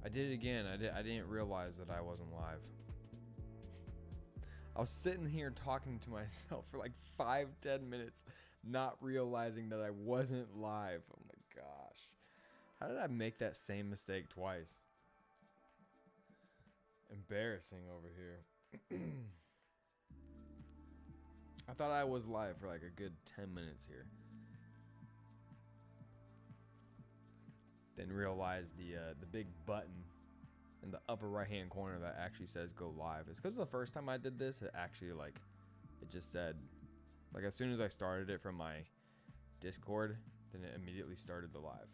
I did it again. I didn't realize that I wasn't live. I was sitting here talking to myself for like 5-10 minutes, not realizing that I wasn't live. Oh my gosh. How did I make that same mistake twice? Embarrassing over here. I thought I was live for like a good 10 minutes here. Then realized the big button in the upper right hand corner that actually says go live. It's because the first time I did this, it actually like, it just said, like as soon as I started it from my Discord, then it immediately started the live.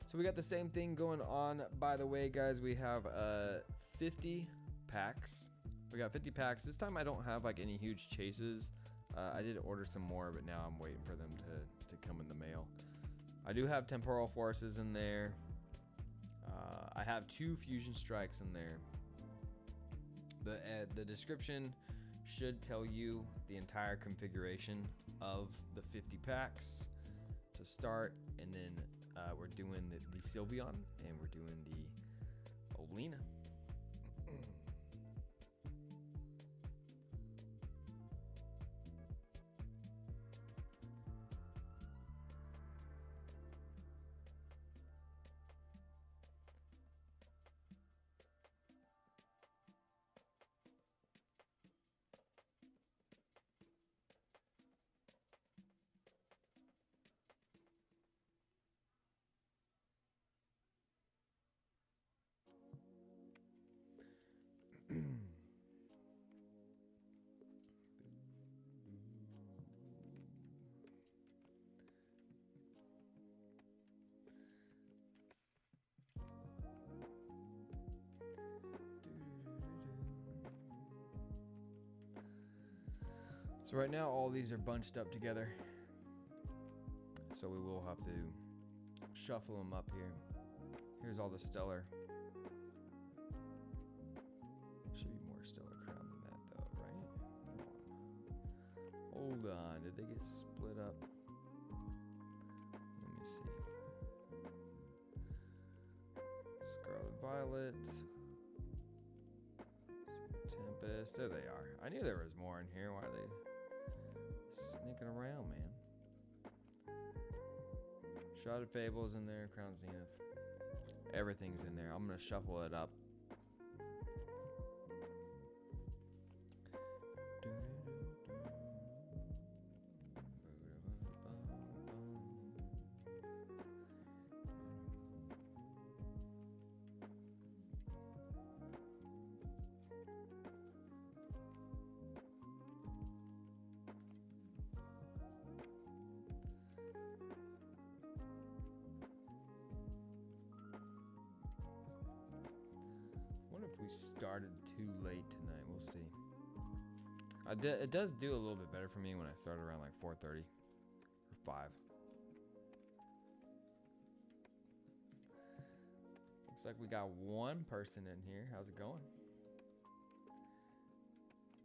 So we got the same thing going on. By the way, guys, we have 50 packs. We got 50 packs. This time I don't have like any huge chases. I did order some more, but now I'm waiting for them to come in the mail. I do have Temporal Forces in there. I have 2 Fusion Strikes in there. The description should tell you the entire configuration of the 50 packs to start, and then we're doing the Sylveon and we're doing the Oleana. So right now all these are bunched up together, so we will have to shuffle them up here. Here's all the stellar. Should be more stellar crown than that though, right? Hold on, did they get split up? Let me see. Scarlet and Violet. Tempest, there they are. I knew there was more in here. Why are they sneaking around, man? Shrouded Fable is in there, Crown Zenith. Everything's in there. I'm gonna shuffle it up. If we started too late tonight, we'll see. It does do a little bit better for me when I start around like 4:30 or 5. Looks like we got one person in here. How's it going?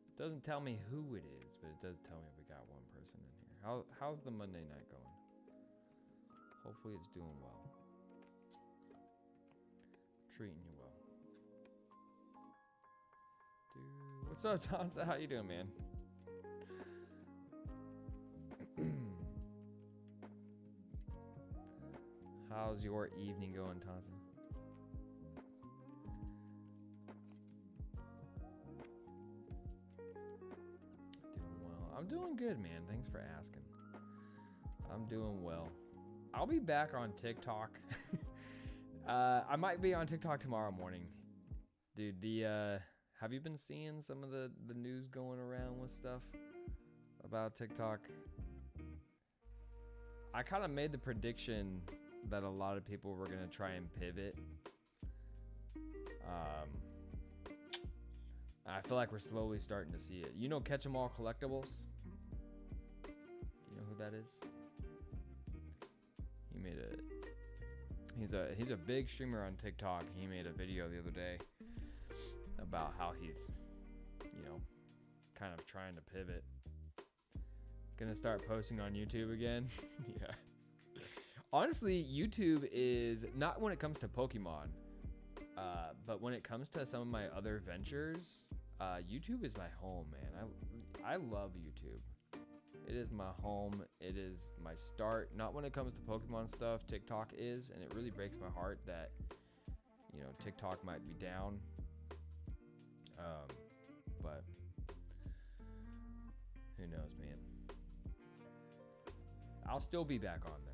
It doesn't tell me who it is, but it does tell me we got one person in here. How's the Monday night going? Hopefully it's doing well. Treating you well. Dude, what's up, Tonsa? How you doing, man? How's your evening going, Tonsa? Doing well. I'm doing good, man. Thanks for asking. I'm doing well. I'll be back on TikTok. I might be on TikTok tomorrow morning. Dude, have you been seeing some of the news going around with stuff about TikTok? I kind of made the prediction that a lot of people were going to try and pivot. I feel like we're slowly starting to see it. You know Catch 'em All Collectibles? You that is. He made a he's a big streamer on TikTok. He made a video the other day about how he's, you know, kind of trying to pivot. Gonna start posting on YouTube again. Yeah. Honestly, YouTube is not when it comes to Pokemon, but when it comes to some of my other ventures, YouTube is my home, man. I love YouTube. It is my home. It is my start. Not when it comes to Pokemon stuff. TikTok is, and it really breaks my heart that, you know, TikTok might be down. But who knows, man. I'll still be back on there.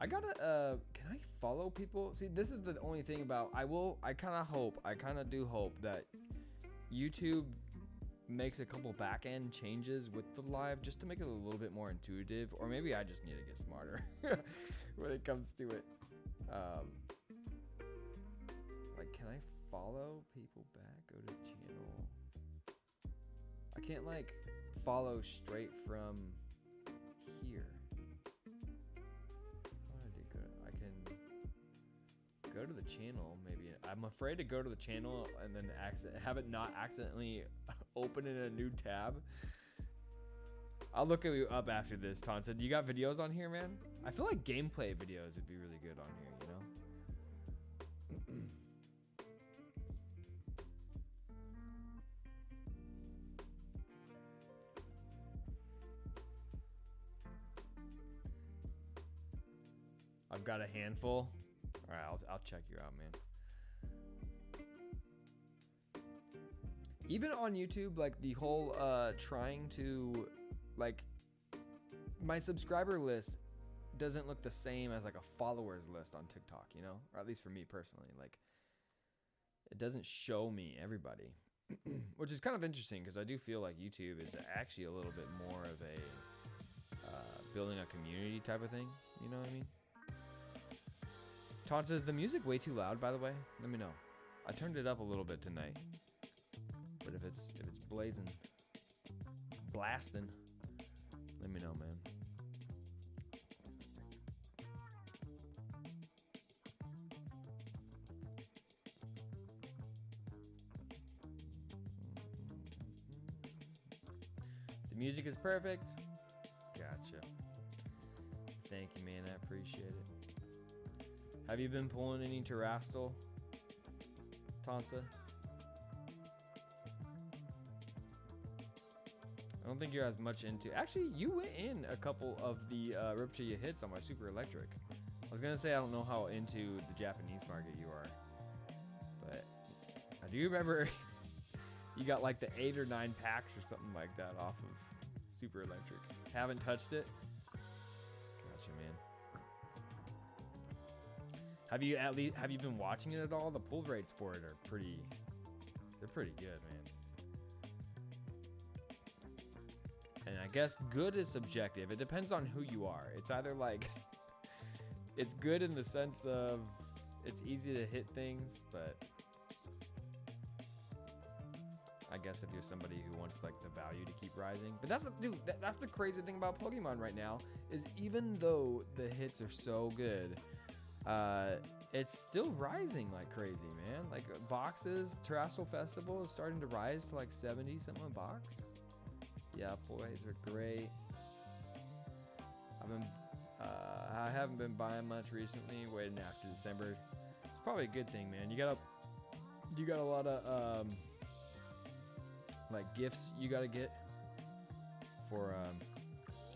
I gotta, can I follow people? See, this is the only thing about, I kind of do hope that YouTube makes a couple back end changes with the live just to make it a little bit more intuitive, or maybe I just need to get smarter when it comes to it. Like, can I follow people back? Go to channel. I can't like follow straight from here. I can go to the channel, maybe. I'm afraid to go to the channel and then have it not accidentally open in a new tab. I'll look you up after this, Tonsa. You got videos on here, man? I feel like gameplay videos would be really good on here, you know? I've got a handful. All right, I'll check you out, man. Even on YouTube, like the whole trying to, like, my subscriber list doesn't look the same as like a followers list on TikTok, you know? Or at least for me personally, like it doesn't show me everybody, which is kind of interesting because I do feel like YouTube is actually a little bit more of a building a community type of thing. You know what I mean? Todd says, the music way too loud, by the way? Let me know. I turned it up a little bit tonight. But if it's blasting, let me know, man. The music is perfect. Gotcha. Thank you, man. I appreciate it. Have you been pulling any Terastal, Tonsa? I don't think you're as much into... Actually, you went in a couple of the Rip Till You hits on my Super Electric. I was going to say I don't know how into the Japanese market you are. But I do remember you got like the 8 or 9 packs or something like that off of Super Electric. Haven't touched it? Gotcha, man. Have you been watching it at all? The pull rates for it are pretty good, man. And I guess good is subjective. It depends on who you are. It's either like it's good in the sense of it's easy to hit things, but I guess if you're somebody who wants like the value to keep rising. But that's that's the crazy thing about Pokemon right now is even though the hits are so good, it's still rising like crazy, man. Like boxes, Terastal Festival is starting to rise to like 70 something a box. Yeah, pull rates are great. I haven't been buying much recently, waiting after December. It's probably a good thing, man. You got a lot of like gifts you gotta get for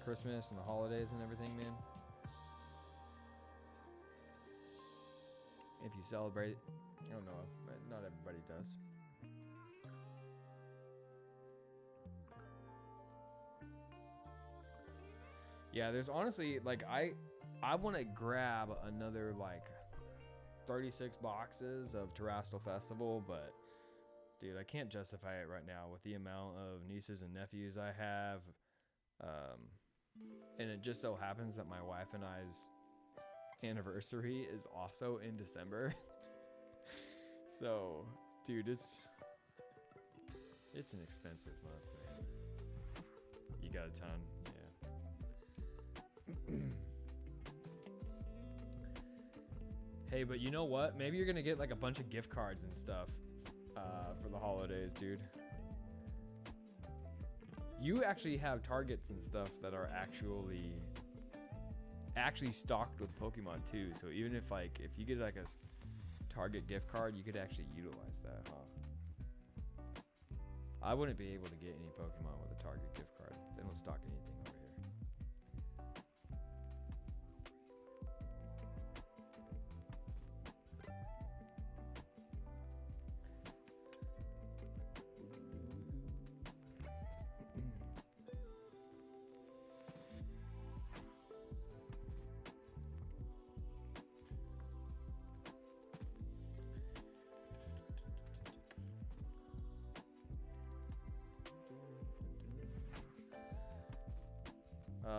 Christmas and the holidays and everything, man. If you celebrate, I don't know, but not everybody does. Yeah, there's honestly, like, I want to grab another, like, 36 boxes of Terastal Festival, but, dude, I can't justify it right now with the amount of nieces and nephews I have. And it just so happens that my wife and I's anniversary is also in December. So, dude, it's an expensive month, man. You got a ton, yeah. Hey, but you know what? Maybe you're gonna get like a bunch of gift cards and stuff for the holidays, dude. You actually have targets and stuff that are actually stocked with Pokemon too. So even if you get like a Target gift card, you could actually utilize that, huh? I wouldn't be able to get any Pokemon with a Target gift card. They don't stock anything over here.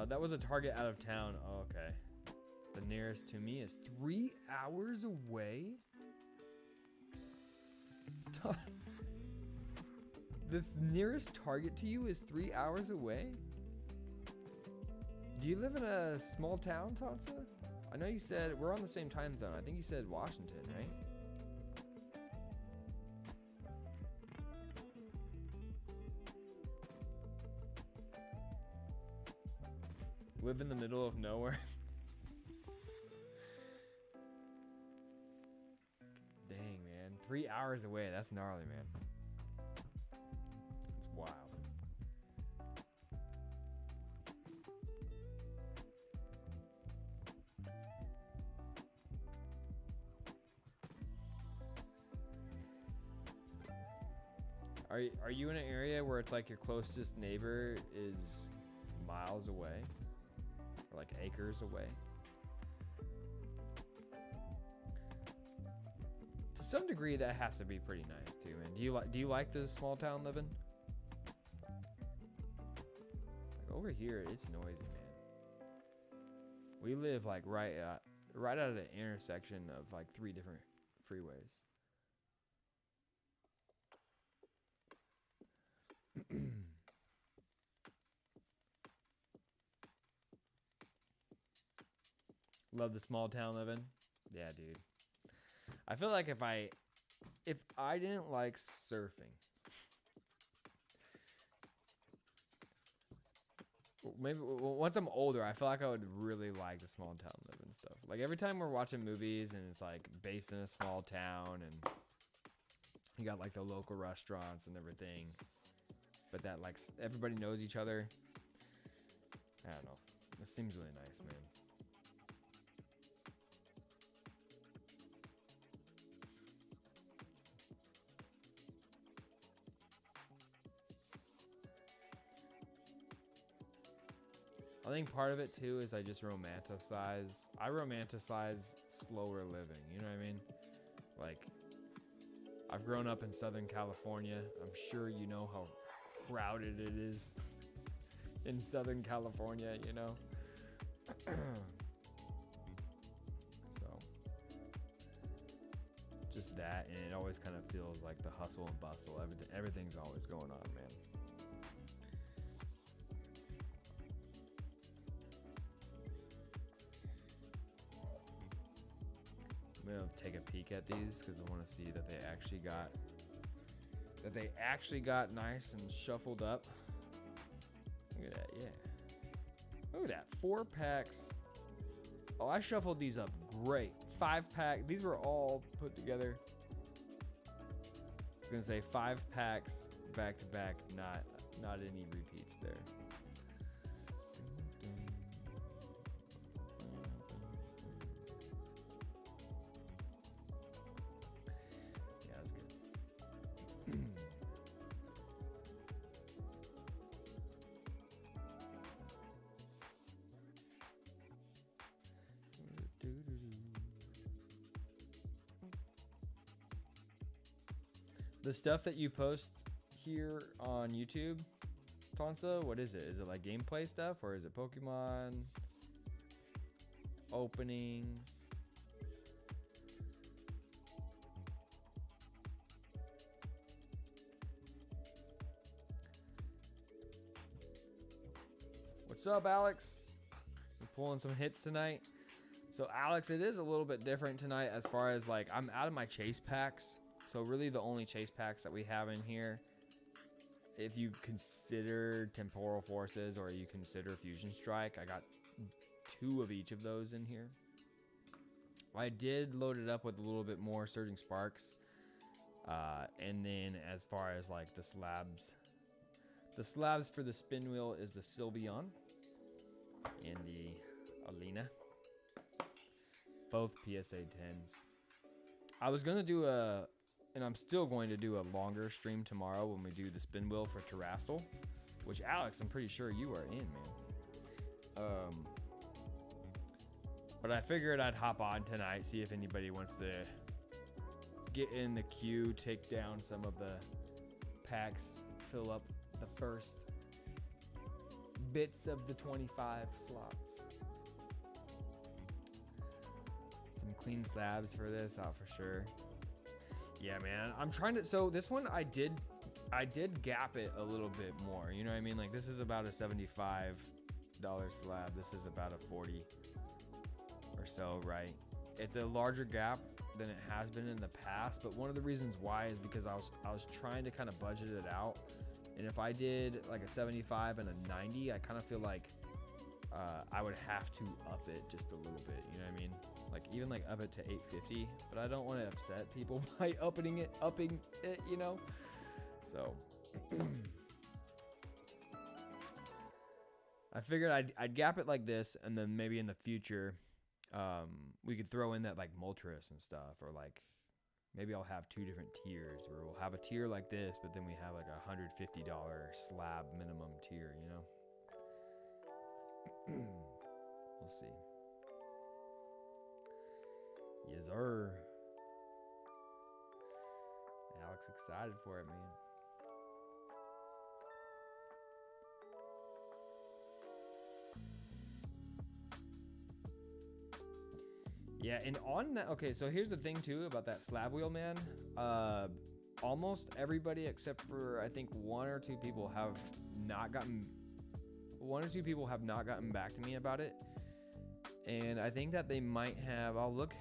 That was a Target out of town. Oh, okay. The nearest to me is 3 hours away. The nearest Target to you is 3 hours away? Do you live in a small town, Tansa? I know you said we're on the same time zone. I think you said Washington, right? Live in the middle of nowhere. Dang, man. 3 hours away. That's gnarly, man. It's wild. Are you in an area where it's like your closest neighbor is miles away? Or like acres away? To some degree, that has to be pretty nice too, man. Do you like the small town living? Like over here, it's noisy, man. We live like right at an intersection of like 3 different freeways. Love the small town living. Yeah, dude. I feel like if I didn't like surfing, maybe once I'm older, I feel like I would really like the small town living stuff. Like every time we're watching movies and it's like based in a small town and you got like the local restaurants and everything, but that like everybody knows each other. I don't know. It seems really nice, man. I think part of it too is I romanticize slower living, you know what I mean? Like, I've grown up in Southern California. I'm sure you know how crowded it is in Southern California, you know? So, just that, and it always kind of feels like the hustle and bustle. Everything's always going on, man. I'm gonna take a peek at these because I want to see that they actually got nice and shuffled up. Look at that, yeah. Look at that, 4 packs. Oh, I shuffled these up great. 5-pack. These were all put together. I was gonna say 5 packs back to back. Not any repeats there. The stuff that you post here on YouTube, Tonsa, what is it? Is it like gameplay stuff or is it Pokemon openings? What's up, Alex? We're pulling some hits tonight. So Alex, it is a little bit different tonight as far as like I'm out of my chase packs. So really the only chase packs that we have in here, if you consider Temporal Forces or you consider Fusion Strike, I got 2 of each of those in here. I did load it up with a little bit more Surging Sparks. And then as far as like the slabs for the spin wheel is the Sylveon and the Oleana. Both PSA 10s. I was going to do and I'm still going to do a longer stream tomorrow when we do the spin wheel for Terrastal, which Alex, I'm pretty sure you are in, man. But I figured I'd hop on tonight, see if anybody wants to get in the queue, take down some of the packs, fill up the first bits of the 25 slots. Some clean slabs for this, out for sure. Yeah, man, I'm trying to, so this one I did gap it a little bit more, you know what I mean? Like this is about a $75 slab, this is about a 40 or so, right? It's a larger gap than it has been in the past, but one of the reasons why is because I was trying to kind of budget it out, and if I did like a 75 and a 90, I kind of feel like I would have to up it just a little bit, you know what I mean? Like even like up it to 850, but I don't want to upset people by upping it, you know? So I figured I'd gap it like this, and then maybe in the future we could throw in that like Moltres and stuff, or like maybe I'll have 2 different tiers where we'll have a tier like this, but then we have like a $150 slab minimum tier, you know? We'll see. Yes, sir. Alex excited for it, man. Yeah, and on that, okay, so here's the thing too about that slab wheel, man. Almost everybody except for I think 1 or 2 people have not gotten back to me about it. And I think that they might have, I'll look,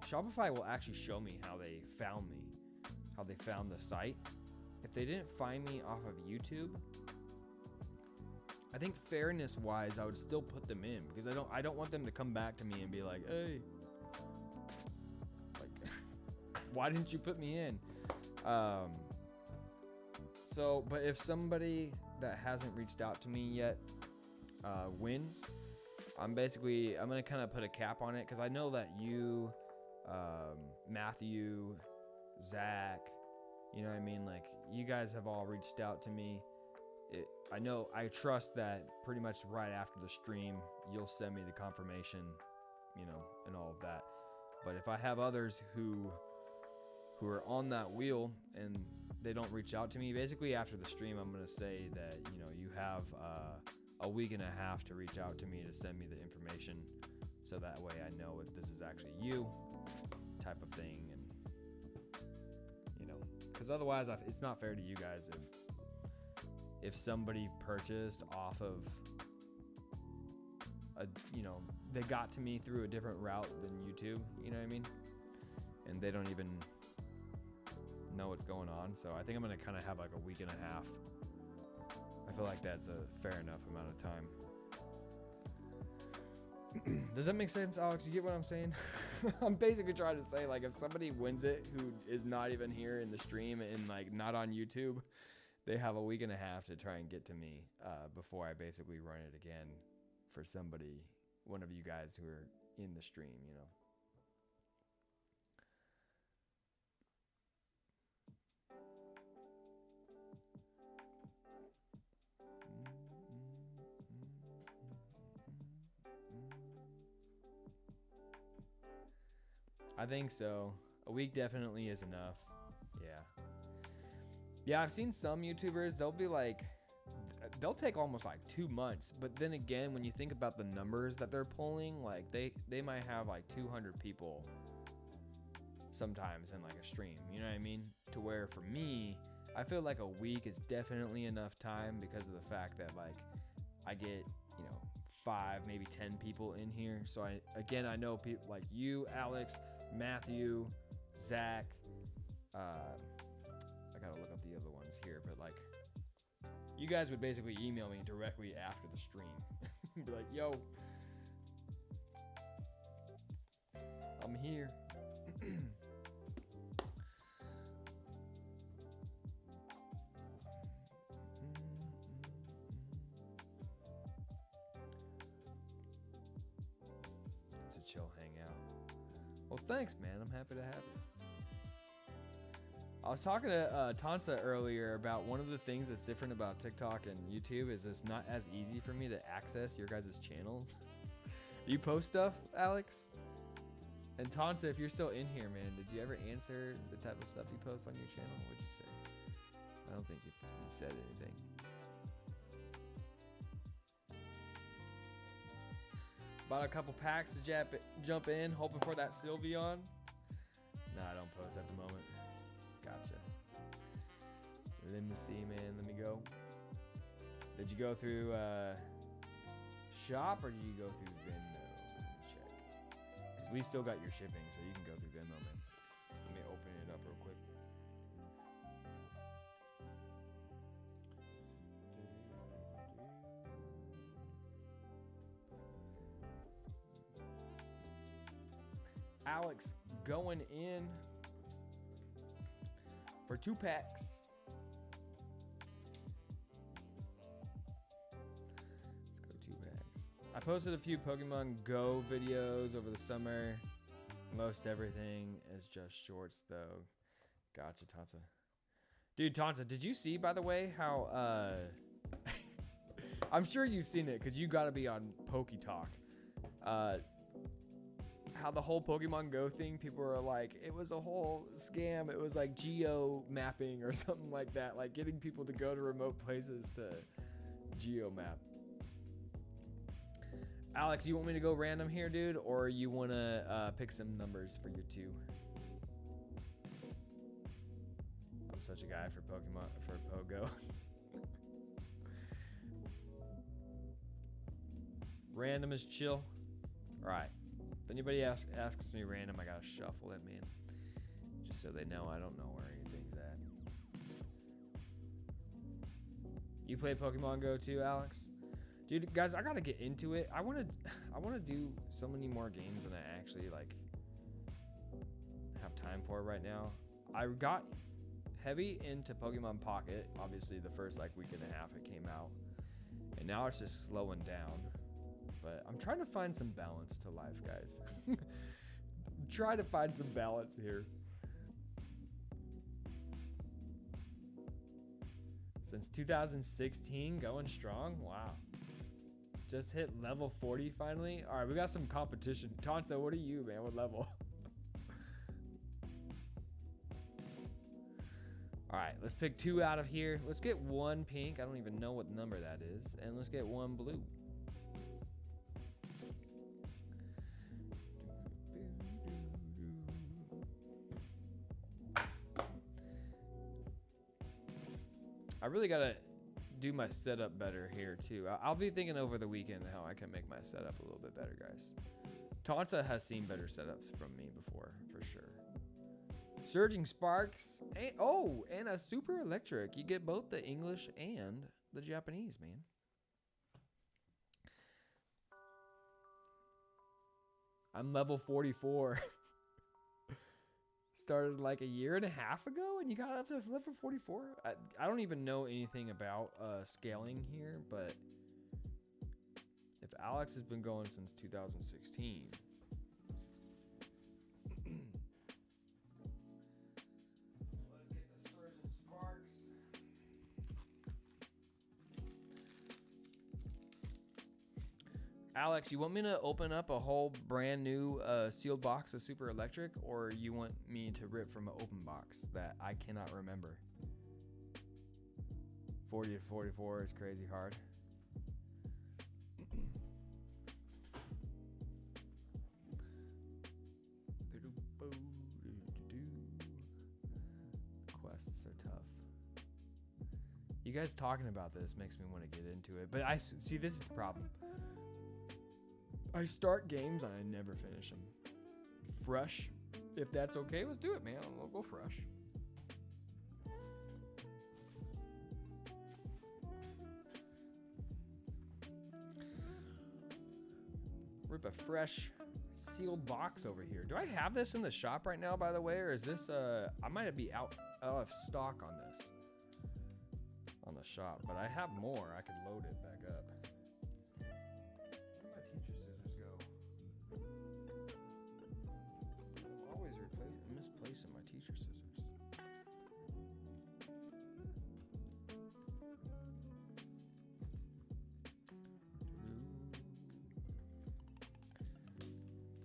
Shopify will actually show me how they found the site. If they didn't find me off of YouTube, I think fairness wise, I would still put them in, because I don't want them to come back to me and be like, hey, like, why didn't you put me in? So, but if somebody that hasn't reached out to me yet wins, I'm gonna kind of put a cap on it, because I know that you, Matthew, Zach, you know what I mean? Like, you guys have all reached out to me. I trust that pretty much right after the stream, you'll send me the confirmation, you know, and all of that. But if I have others who are on that wheel and they don't reach out to me, basically after the stream, I'm going to say that, you know, you have a week and a half to reach out to me to send me the information, so that way I know if this is actually you type of thing. And, you know, because otherwise it's not fair to you guys if somebody purchased off of you know, they got to me through a different route than YouTube, you know what I mean? And they don't even know what's going on. So I think I'm going to kind of have like a week and a half. I feel like that's a fair enough amount of time. Does that make sense, Alex? You get what I'm saying? I'm basically trying to say, like, if somebody wins it who is not even here in the stream and like not on YouTube, they have a week and a half to try and get to me before I basically run it again for somebody, one of you guys who are in the stream, you know. I think so. A week definitely is enough. Yeah. Yeah, I've seen some YouTubers, they'll take almost like 2 months. But then again, when you think about the numbers that they're pulling, like they might have like 200 people sometimes in like a stream, you know what I mean? To where for me, I feel like a week is definitely enough time, because of the fact that like I get, you know, 5, maybe 10 people in here. So I know people like you, Alex, Matthew, Zach. I gotta look up the other ones here, but like, you guys would basically email me directly after the stream. Be like, yo, I'm here. It's a chill hangout. Well, thanks, man. I'm happy to have you. I was talking to Tansa earlier about one of the things that's different about TikTok and YouTube is it's not as easy for me to access your guys' channels. You post stuff, Alex? And Tansa, if you're still in here, man, did you ever answer the type of stuff you post on your channel? What'd you say? I don't think you said anything. Bought a couple packs to jump in, hoping for that Sylveon. Nah, I don't post at the moment. Gotcha. Let me see, man. Let me go. Did you go through shop or did you go through Venmo? Let me check. Because we still got your shipping, so you can go through Venmo, man. Let me open it up real quick. Alex going in for 2 packs. Let's go 2 packs. I posted a few Pokemon Go videos over the summer. Most everything is just shorts though. Gotcha, Tansa. Dude, Tansa, did you see, by the way, how I'm sure you've seen it because you gotta be on PokeTalk. How the whole Pokemon Go thing, people are like, it was a whole scam. It was like geo mapping or something like that, like getting people to go to remote places to geo map. Alex, you want me to go random here, dude, or you want to pick some numbers for your 2? I'm such a guy for Pokemon, for Pogo. Random is chill. All right. If anybody asks me random, I gotta shuffle it, man. Just so they know I don't know where anything's at. You play Pokemon Go too, Alex? Dude, guys, I gotta get into it. I wanna do so many more games than I actually like have time for right now. I got heavy into Pokemon Pocket, obviously the first like week and a half it came out. And now it's just slowing down. But I'm trying to find some balance to life, guys. Try to find some balance here. Since 2016, going strong. Wow. Just hit level 40 finally. All right, we got some competition. Tonto, what are you, man? What level? All right, let's pick 2 out of here. Let's get 1 pink. I don't even know what number that is. And let's get 1 blue. I really gotta do my setup better here too. I'll be thinking over the weekend how I can make my setup a little bit better, guys. Tonsa has seen better setups from me before, for sure. Surging Sparks. And a Super Electric. You get both the English and the Japanese, man. I'm level 44. Started like a year and a half ago and you got up to level 44. I don't even know anything about scaling here, but if Alex has been going since 2016, let's get the Surgeon Sparks. Alex, you want me to open up a whole brand new sealed box of Super Electric, or you want me to rip from an open box that I cannot remember? 40 to 44 is crazy hard. Quests are tough. You guys talking about this makes me want to get into it, but I see this is the problem. I start games and I never finish them. Fresh. If that's okay, let's do it, man. I'll go fresh. Rip a fresh sealed box over here. Do I have this in the shop right now, by the way, or is this I might be out of stock on this on the shop, but I have more. I could load it back up. Where'd my teacher scissors go? I'm always misplacing my teacher scissors.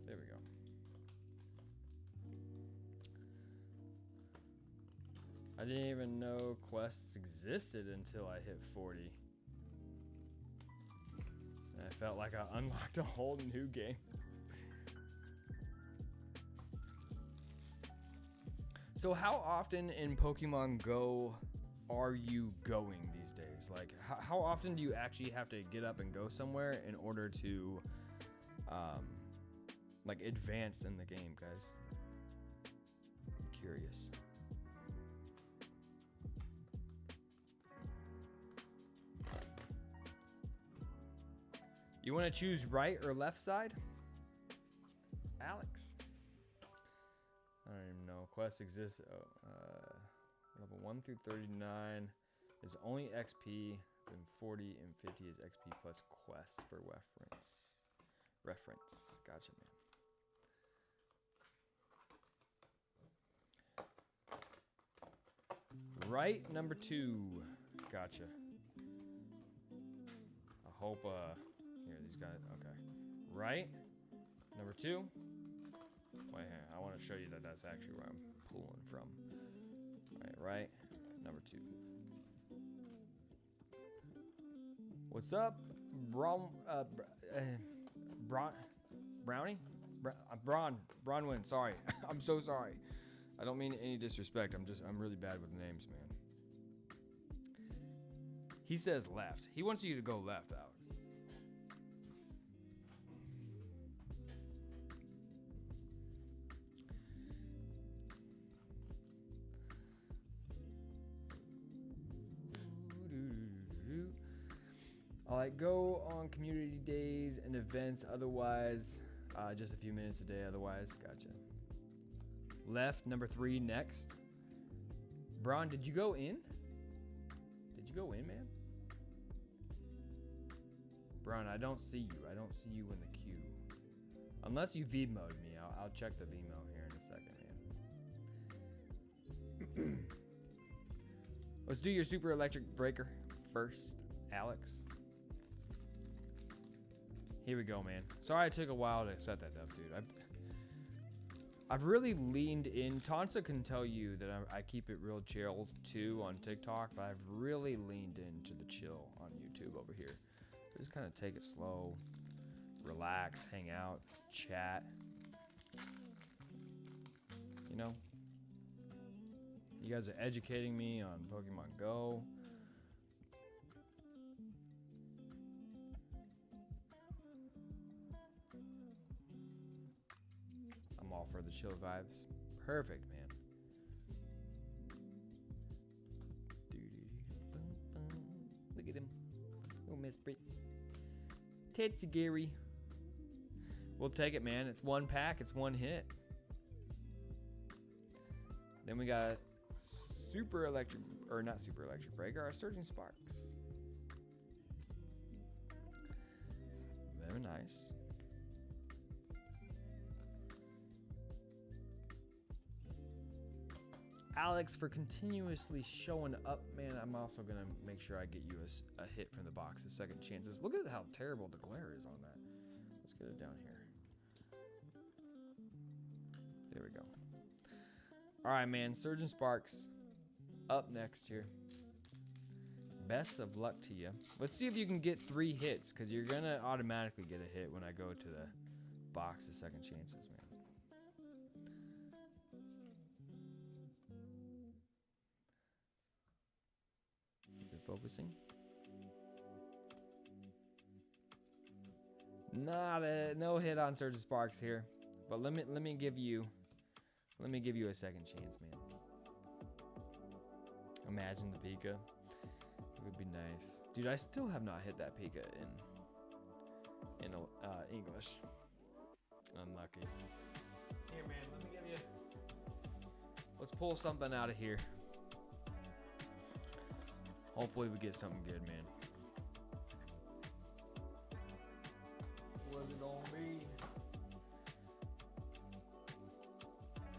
There we go. I didn't even know quests existed until I hit 40. And I felt like I unlocked a whole new game. So how often in Pokemon Go are you going these days? Like how often do you actually have to get up and go somewhere in order to like advance in the game, guys? I'm curious. You want to choose right or left side? Alex. I don't even know. Quest exists. Level 1 through 39 is only XP. Then 40 and 50 is XP plus quests for reference. Gotcha, man. Right, number 2. Gotcha. I hope, here, these guys, okay. Right, number 2. Wait, here, I want to show you that that's actually where I'm pulling from. All right, right, number 2. What's up, Bronwyn? Bronwyn, sorry. I'm so sorry. I don't mean any disrespect. I'm really bad with names, man. He says left. He wants you to go left, Alex. I like go on community days and events. Otherwise, just a few minutes a day. Otherwise, gotcha. Left, number 3, next. Braun, did you go in? Did you go in, man? Braun, I don't see you. I don't see you in the queue. Unless you Vmo'd me. I'll check the Vmo here in a second, man. Let's do your super electric breaker first, Alex. Here we go, man. Sorry it took a while to set that up, dude. I've really leaned in. Tansa can tell you that I keep it real chill too on TikTok, but I've really leaned into the chill on YouTube over here. Just kind of take it slow, relax, hang out, chat. You know? You guys are educating me on Pokemon Go. I'm all for the chill vibes. Perfect, man. Look at him. Oh, Miss Brit. Titsy Gary. We'll take it, man. It's one pack. It's one hit. Then we got super electric, or not super electric breaker, our Surging Sparks. Very nice. Alex, for continuously showing up, man, I'm also going to make sure I get you a hit from the box, a second chances. Look at how terrible the glare is on that. Let's get it down here. There we go. All right, man, Surgeon Sparks up next here. Best of luck to you. Let's see if you can get 3 hits, because you're going to automatically get a hit when I go to the box of second chances, man. Focusing. No hit on Surge of Sparks here, but let me give you a second chance, man. Imagine the Pika. It would be nice, dude. I still have not hit that Pika in English. Unlucky. Here, man. Let me give you. Let's pull something out of here. Hopefully we get something good, man. What's it gonna be?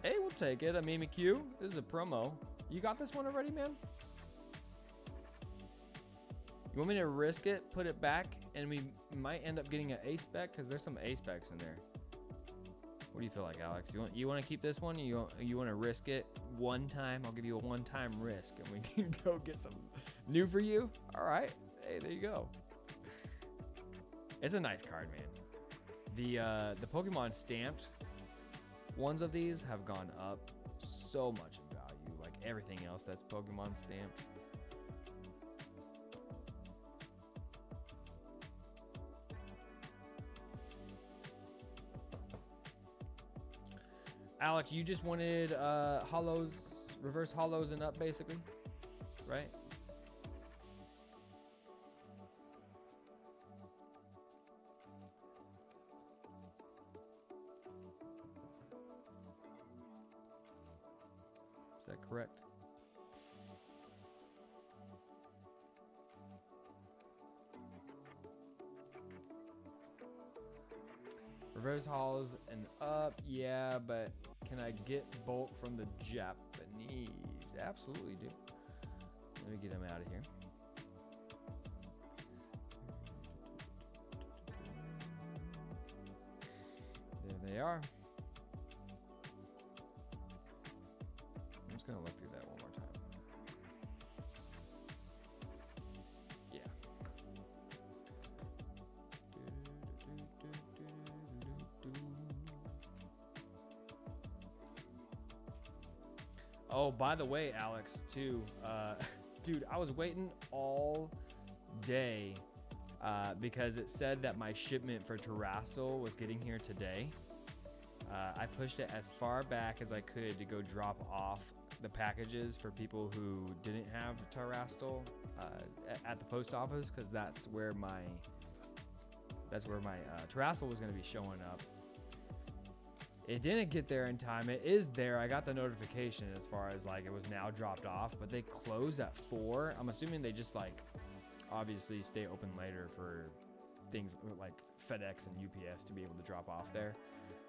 Hey, we'll take it. A Mimikyu. This is a promo. You got this one already, man? You want me to risk it, put it back, and we might end up getting an A-Spec? Because there's some A-Specs in there. What do you feel like, Alex? You want to keep this one? You want to risk it one time? I'll give you a one-time risk, and we can go get some new for you. All right. Hey, there you go. It's a nice card, man. The Pokemon stamped ones of these have gone up so much in value, like everything else that's Pokemon stamped. Alex, you just wanted hollows, reverse hollows and up, basically, right? Is that correct? Reverse hollows and up, yeah, but can I get bulk from the Japanese? Absolutely, dude. Let me get him out of here. There they are. I'm just gonna look through that one more time. Yeah. Oh, by the way, Alex, too, dude, I was waiting all day because it said that my shipment for Terrassil was getting here today. I pushed it as far back as I could to go drop off the packages for people who didn't have Terrassil at the post office, because that's where my Terrassil was going to be showing up. It didn't get there in time. It is there. I got the notification as far as like it was now dropped off, but they close at 4. I'm assuming they just like obviously stay open later for things like FedEx and UPS to be able to drop off there.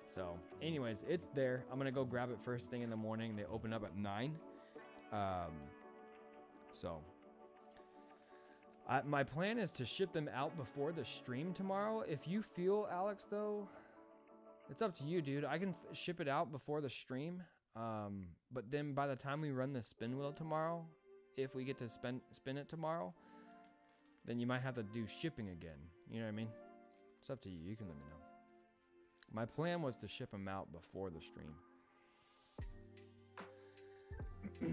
So anyways, it's there. I'm gonna go grab it first thing in the morning. They open up at 9. My plan is to ship them out before the stream tomorrow. If you feel, Alex, though, it's up to you, dude. I can ship it out before the stream, but then by the time we run the spin wheel tomorrow, if we get to spin it tomorrow, then you might have to do shipping again. You know what I mean? It's up to you. You can let me know. My plan was to ship them out before the stream. My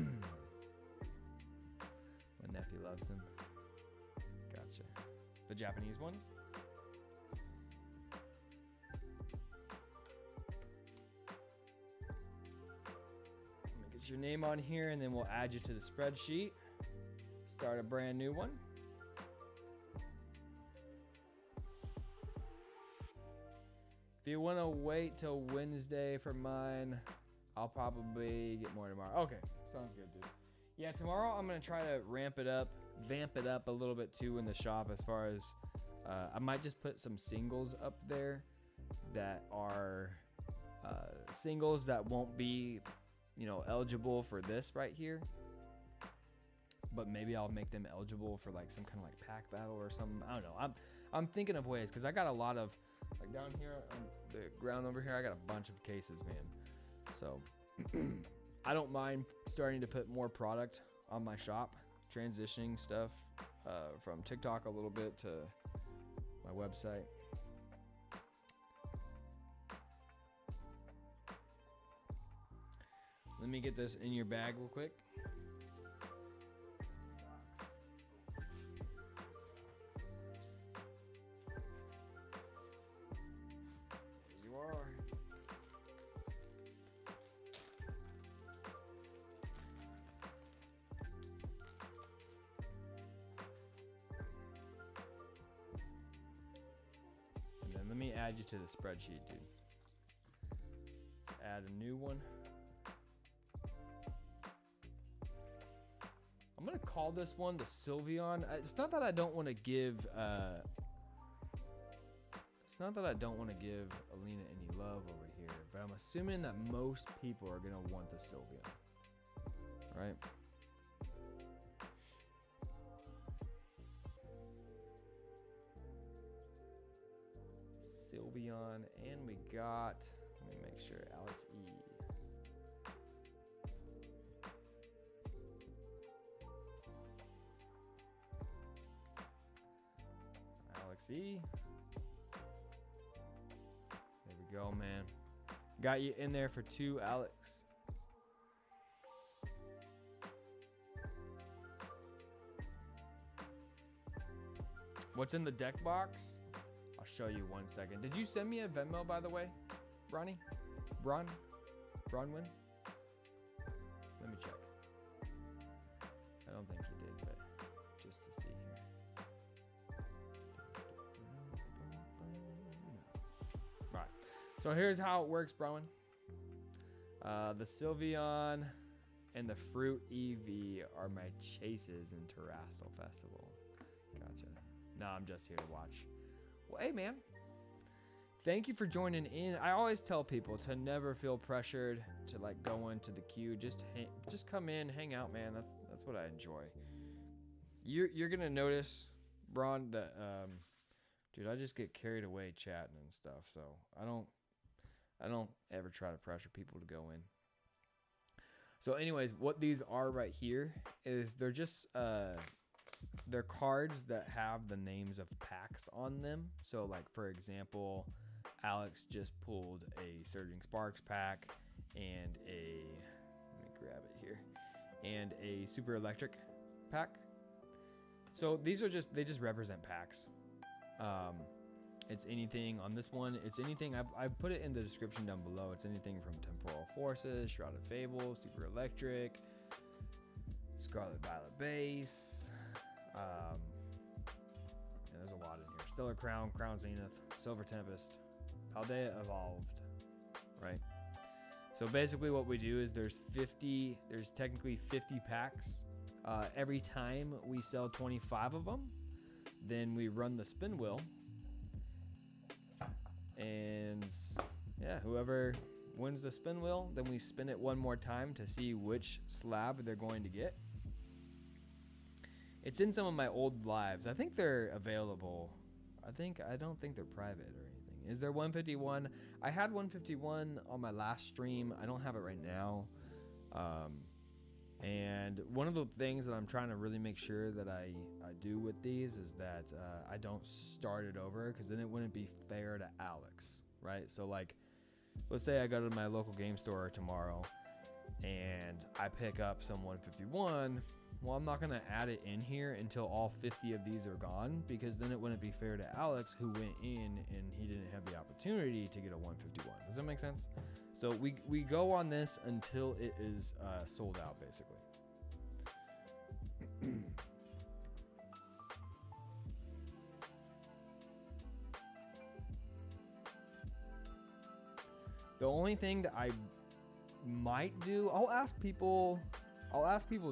nephew loves them. Gotcha. The Japanese ones? Get your name on here, and then we'll add you to the spreadsheet. Start a brand new one. If you want to wait till Wednesday for mine, I'll probably get more tomorrow. Okay, sounds good, dude. Yeah, tomorrow I'm going to try to vamp it up a little bit too in the shop, as far as I might just put some singles up there that are singles that won't be, you know, eligible for this right here, but maybe I'll make them eligible for like some kind of like pack battle or something. I don't know. I'm thinking of ways, because I got a lot of, like down here on the ground over here, I got a bunch of cases, man. So I don't mind starting to put more product on my shop, transitioning stuff from TikTok a little bit to my website. Let me get this in your bag real quick. add you to the spreadsheet, dude. Let's add a new one. I'm gonna call this one the Sylveon. It's not that I don't want to give. It's not that I don't want to give Oleana any love over here, but I'm assuming that most people are gonna want the Sylveon, right? Sylveon, and we got. Let me make sure, Alex E. See, there we go, man. Got you in there for 2, Alex. What's in the deck box? I'll show you 1 second. Did you send me a Venmo, by the way, Bronwyn? Let me check. I don't think you did, but just to see here. Right. So here's how it works, Bronwyn. The Sylveon and the Fruit EV are my chases in Terrastal Festival. Gotcha. No, I'm just here to watch. Well, hey, man. Thank you for joining in. I always tell people to never feel pressured to like go into the queue. Just come in, hang out, man. That's what I enjoy. You're gonna notice, Braun, that dude, I just get carried away chatting and stuff. So I don't ever try to pressure people to go in. So anyways, what these are right here is they're just they're cards that have the names of packs on them. So like, for example, Alex just pulled a Surging Sparks pack and let me grab it here, and a Super Electric pack. So these are they just represent packs. It's anything on this one. It's anything. I've put it in the description down below. It's anything from Temporal Forces, Shrouded Fable, Super Electric, Scarlet Violet Base. There's a lot in here. Stellar Crown, Crown Zenith, Silver Tempest, Paldea Evolved, right? So basically what we do is there's technically 50 packs. Every time we sell 25 of them, then we run the spin wheel. And yeah, whoever wins the spin wheel, then we spin it one more time to see which slab they're going to get. It's in some of my old lives. I think they're available. I don't think they're private or anything. Is there 151? I had 151 on my last stream. I don't have it right now. And one of the things that I'm trying to really make sure that I do with these is that I don't start it over, because then it wouldn't be fair to Alex, right? So like, let's say I go to my local game store tomorrow and I pick up some 151. Well, I'm not going to add it in here until all 50 of these are gone, because then it wouldn't be fair to Alex, who went in and he didn't have the opportunity to get a 151. Does that make sense? So we go on this until it is sold out, basically. The only thing that I might do, I'll ask people's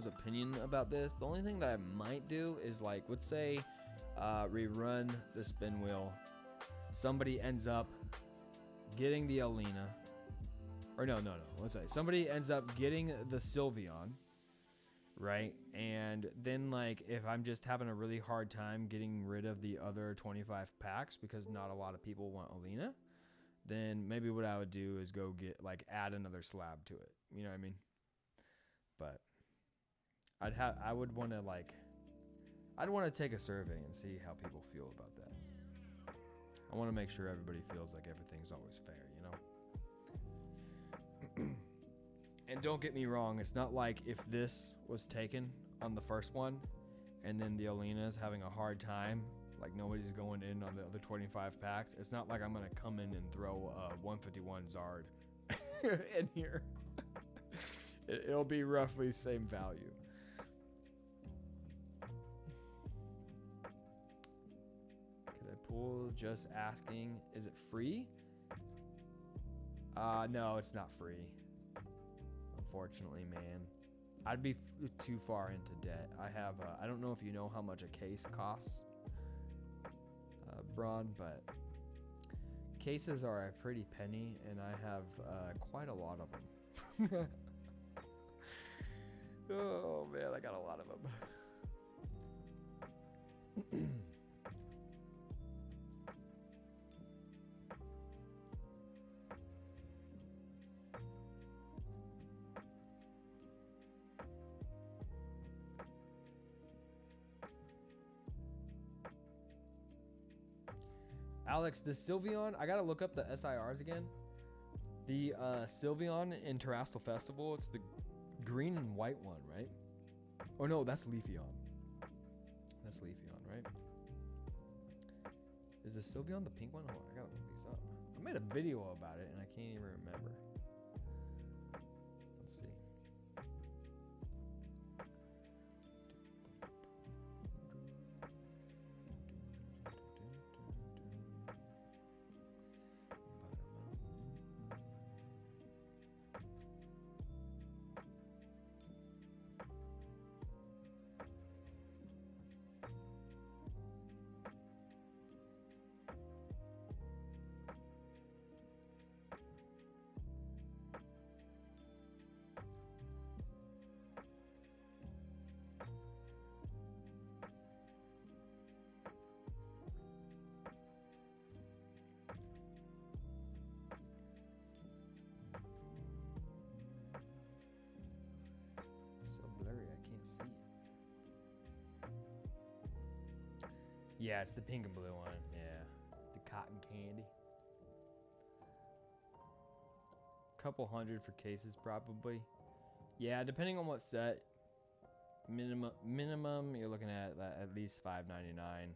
opinion about this. The only thing that I might do is, like, let's say we run the spin wheel. Somebody ends up getting the Oleana. Or no. Let's say somebody ends up getting the Sylveon, right? And then, like, if I'm just having a really hard time getting rid of the other 25 packs because not a lot of people want Oleana, then maybe what I would do is go get, like, add another slab to it. You know what I mean? But I'd want to take a survey and see how people feel about that. I want to make sure everybody feels like everything's always fair, you know? And don't get me wrong, it's not like if this was taken on the first one and then the Oleana is having a hard time, like nobody's going in on the other 25 packs, it's not like I'm going to come in and throw a 151 Zard in here. It'll be roughly same value. Could I Pool just asking, is it free? No, it's not free. Unfortunately, man. I'd be too far into debt. I have, I don't know if you know how much a case costs, Braun, but cases are a pretty penny, and I have quite a lot of them. Oh, man, I got a lot of them. Alex, the Sylveon, I gotta look up the SIRs again. The Sylveon in Terrestrial Festival, it's the green and white one, right? Oh no, that's Leafeon. That's Leafeon, right? Is the Sylveon the pink one? Hold on, I gotta look these up. I made a video about it and I can't even remember. Let's see. Yeah, it's the pink and blue one. Yeah, the cotton candy. Couple hundred for cases probably. Yeah, depending on what set. Minimum you're looking at least $5.99.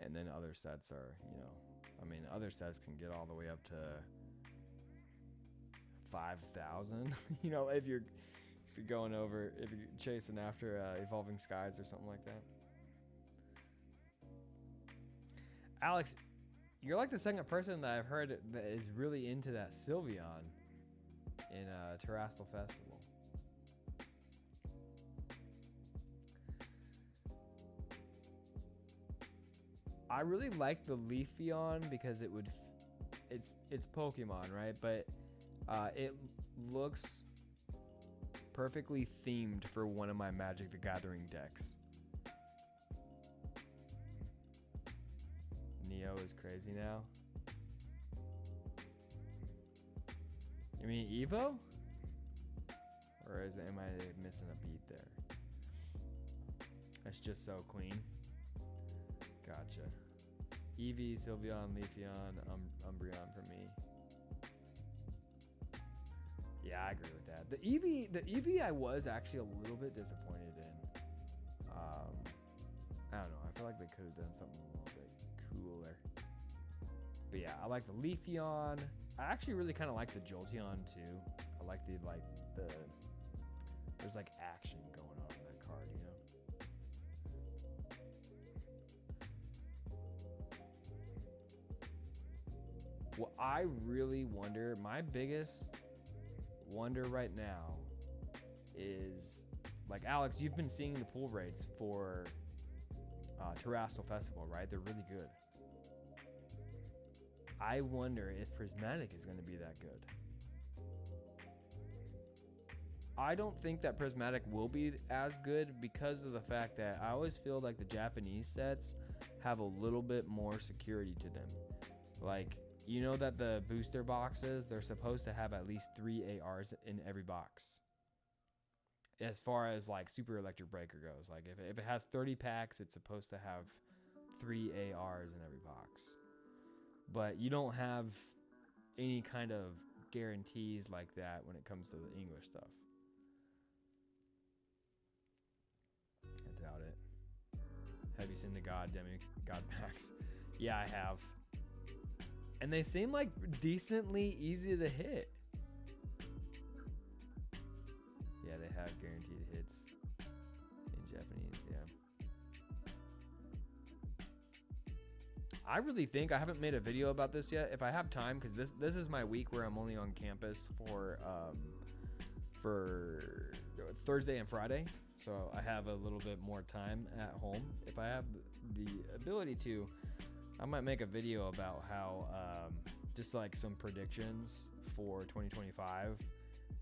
And then other sets are, you know, I mean, other sets can get all the way up to 5,000. You know, if you're going over, if you're chasing after Evolving Skies or something like that. Alex, you're like the second person that I've heard that is really into that Sylveon in Terrestrial Festival. I really like the Leafeon because it's Pokemon, right? But it looks perfectly themed for one of my Magic the Gathering decks. Neo is crazy now. You mean Evo? Or am I missing a beat there? That's just so clean. Gotcha. Eevee, Sylveon, Leafeon, Umbreon for me. Yeah, I agree with that. The Eevee I was actually a little bit disappointed in. I don't know. I feel like they could have done something a little bit cooler. But yeah, I like the Leafeon. I actually really kind of like the Jolteon too. I like the there's like action going on in that card, you know. What I really wonder, my biggest wonder right now is, like, Alex, you've been seeing the pull rates for Terrestrial Festival, right? They're really good. I wonder if Prismatic is going to be that good. I don't think that Prismatic will be as good because of the fact that I always feel like the Japanese sets have a little bit more security to them. Like, you know that the booster boxes, they're supposed to have at least 3 ARs in every box. As far as like Super Electric Breaker goes, like if it has 30 packs, it's supposed to have 3 ARs in every box. But you don't have any kind of guarantees like that when it comes to the English stuff. I doubt it. Have you seen the God packs? Yeah, I have. And they seem like decently easy to hit. Yeah, they have guaranteed hits in Japanese, yeah. I really think I haven't made a video about this yet. If I have time, because this is my week where I'm only on campus for Thursday and Friday, so I have a little bit more time at home. If I have the ability to, I might make a video about how just like some predictions for 2025.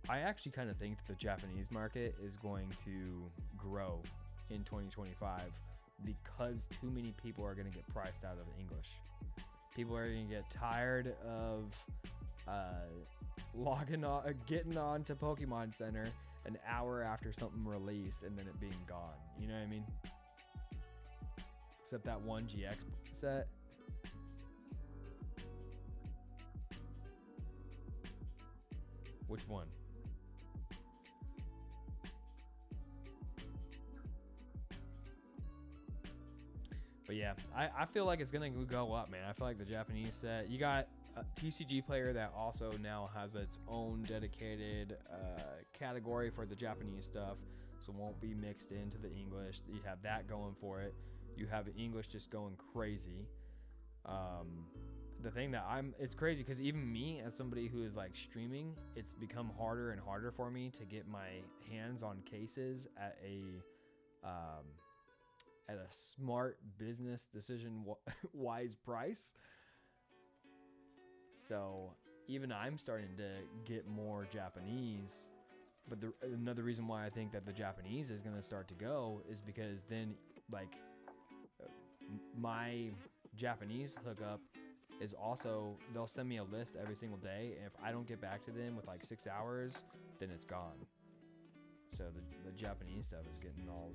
I actually kind of think that the Japanese market is going to grow in 2025 because too many people are going to get priced out of English. People are going to get tired of logging on, getting on to Pokemon Center an hour after something released and then it being gone. You know what I mean? Except that one GX set. Which one? But yeah, I feel like it's going to go up, man. I feel like the Japanese set, you got a TCG player that also now has its own dedicated category for the Japanese stuff, so it won't be mixed into the English. You have that going for it. You have English just going crazy. The thing that it's crazy because even me as somebody who is like streaming, it's become harder and harder for me to get my hands on cases at a smart business decision wise price. So even I'm starting to get more Japanese, but another reason why I think that the Japanese is going to start to go is because then like my Japanese hookup is also, they'll send me a list every single day, and if I don't get back to them with like 6 hours, then it's gone. So the Japanese stuff is getting all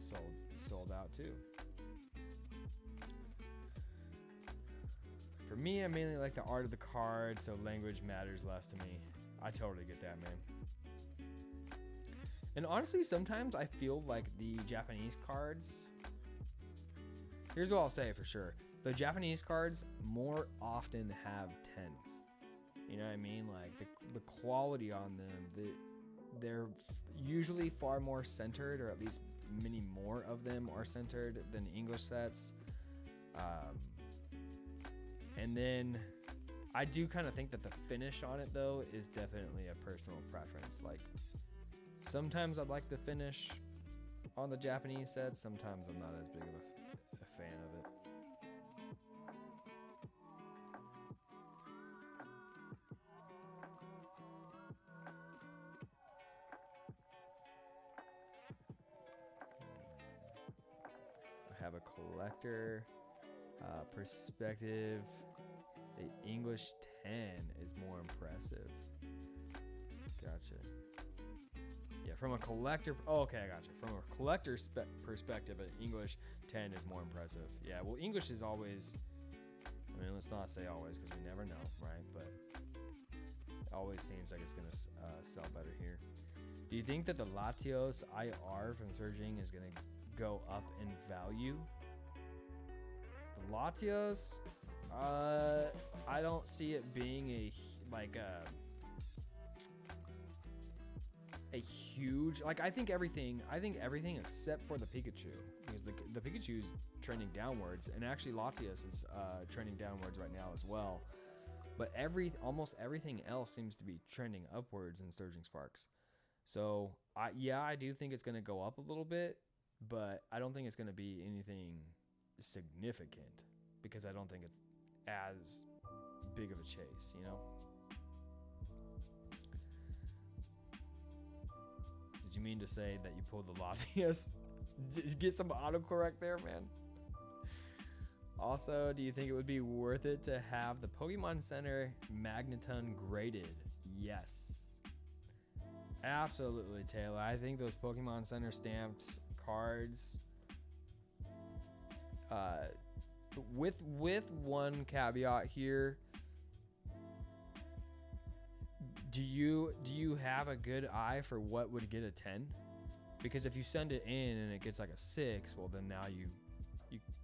sold out too. For me, I mainly like the art of the card, so language matters less to me. I totally get that, man. And honestly, sometimes I feel like the Japanese cards, here's what I'll say for sure. The Japanese cards more often have 10s. You know what I mean? Like the quality on them, they're usually far more centered, or at least many more of them are centered than English sets. And then I do kind of think that the finish on it though is definitely a personal preference. Like sometimes I like the finish on the Japanese sets, sometimes I'm not as big of a fan of it. I have a collector perspective. The English 10 is more impressive. Gotcha. Yeah, from a collector. Oh, okay, I gotcha. From a collector perspective, an English 10 is more impressive. Yeah, well, English is always. I mean, let's not say always because we never know, right? But it always seems like it's gonna sell better here. Do you think that the Latios IR from Surging is gonna go up in value? The Latios, I don't see it being a huge, like I think everything except for the Pikachu, because the Pikachu's trending downwards, and actually Latios is trending downwards right now as well. But almost everything else seems to be trending upwards in Surging Sparks. So I do think it's going to go up a little bit, but I don't think it's going to be anything significant because I don't think it's as big of a chase, you know? Did you mean to say that you pulled the Latias? Just get some autocorrect there, man. Also, do you think it would be worth it to have the Pokemon Center Magneton graded? Yes. Absolutely, Taylor. I think those Pokemon Center stamped cards, with one caveat here. Do you have a good eye for what would get a 10? Because if you send it in and it gets like a 6, well then now you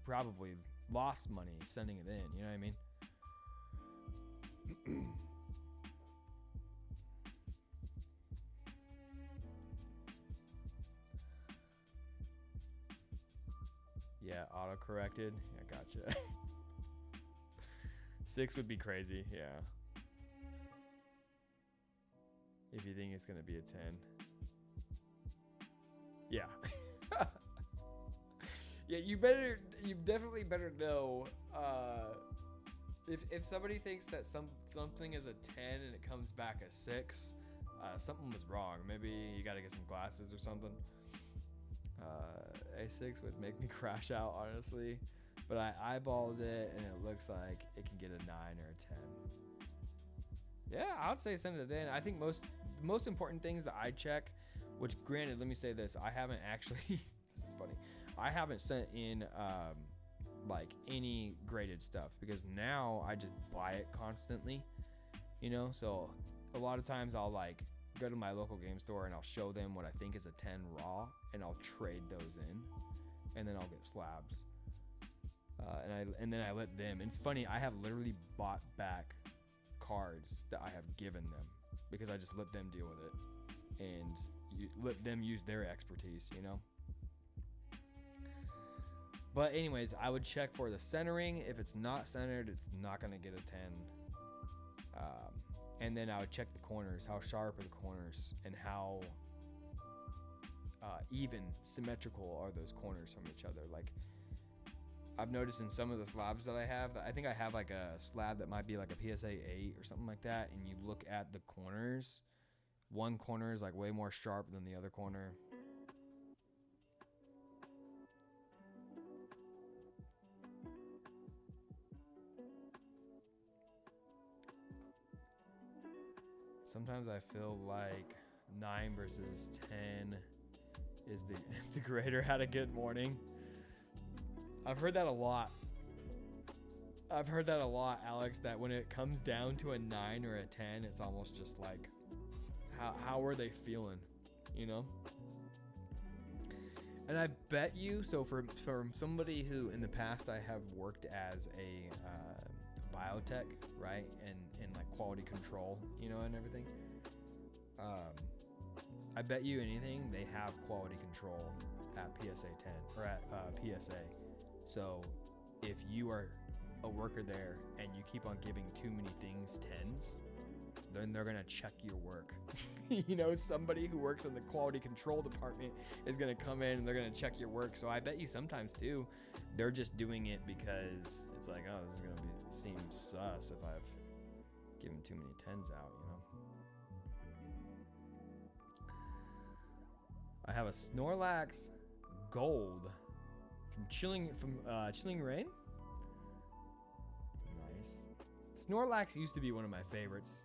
probably lost money sending it in. You know what I mean? Yeah, auto-corrected. I gotcha. 6 would be crazy, yeah. If you think it's gonna be a 10. Yeah. Yeah, you definitely better know, if somebody thinks that something is a 10 and it comes back a 6, something was wrong. Maybe you gotta get some glasses or something. A 6 would make me crash out, honestly. But I eyeballed it, and it looks like it can get a 9 or a 10. Yeah, I would say send it in. I think most important things that I check, which granted, let me say this, I haven't actually, this is funny, I haven't sent in like any graded stuff, because now I just buy it constantly, you know. So a lot of times I'll like go to my local game store and I'll show them what I think is a 10 raw, and I'll trade those in, and then I'll get slabs. And then I let them. And it's funny, I have literally bought back cards that I have given them because I just let them deal with it and let them use their expertise, you know. But anyways, I would check for the centering. If it's not centered, it's not going to get a 10. And then I would check the corners. How sharp are the corners, and how even symmetrical are those corners from each other? Like, I've noticed in some of the slabs that I think I have like a slab that might be like a PSA 8 or something like that, and you look at the corners, one corner is like way more sharp than the other corner. Sometimes I feel like 9 versus 10 is the grader had a good morning. I've heard that a lot. Alex, that when it comes down to a 9 or a 10, it's almost just like, how are they feeling, you know? And I bet you, so from somebody who in the past I have worked as a biotech, right, and like quality control, you know, and everything. I bet you anything they have quality control at PSA 10 or at PSA. So if you are a worker there and you keep on giving too many things 10s, then they're gonna check your work. You know, somebody who works in the quality control department is gonna come in and they're gonna check your work. So I bet you sometimes too, they're just doing it because it's like, oh, this is gonna seem sus if I've given too many 10s out, you know. I have a Snorlax Gold from Chilling Rain. Nice. Snorlax used to be one of my favorites.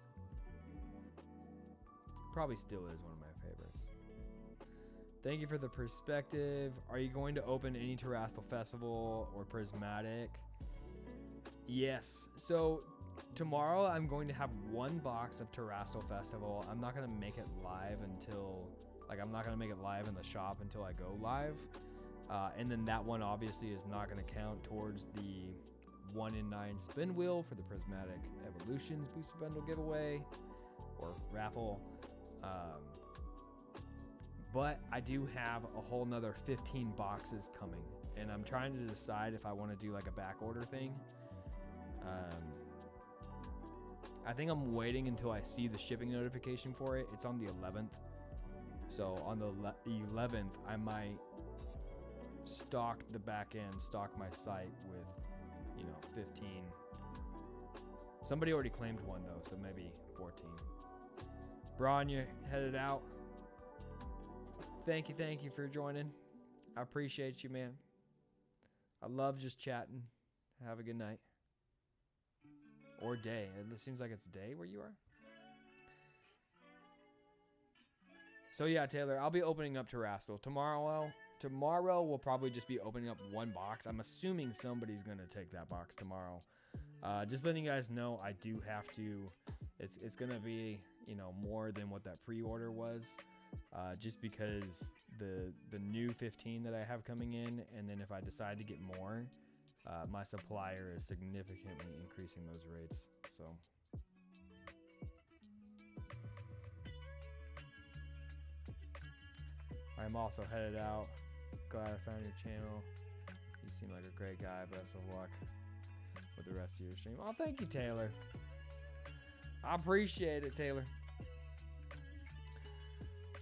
Probably still is one of my favorites. Thank you for the perspective. Are you going to open any Terrestrial Festival or Prismatic? Yes. So tomorrow I'm going to have one box of Terrestrial Festival. I'm not going to make it live until, like, I'm not going to make it live in the shop until I go live. And then that one obviously is not going to count towards the 1 in 9 spin wheel for the Prismatic Evolutions Booster Bundle giveaway or raffle. But I do have a whole nother 15 boxes coming, and I'm trying to decide if I want to do like a back order thing. I think I'm waiting until I see the shipping notification for it. It's on the 11th. So on the 11th, I might stock the back end, stock my site with, 15. Somebody already claimed one though, so maybe 14. Braun, you headed out. Thank you for joining. I appreciate you, man. I love just chatting. Have a good night. Or day. It seems like it's day where you are. So yeah, Taylor, I'll be opening up Terrestrial. Tomorrow we'll probably just be opening up one box. I'm assuming somebody's going to take that box tomorrow. Just letting you guys know, I do have to, it's going to be, more than what that pre-order was. Just because the new 15 that I have coming in, and then if I decide to get more, my supplier is significantly increasing those rates. So I'm also headed out. Glad I found your channel. You seem like a great guy. Best of luck. with the rest of your stream. Oh, thank you, Taylor. I appreciate it, Taylor.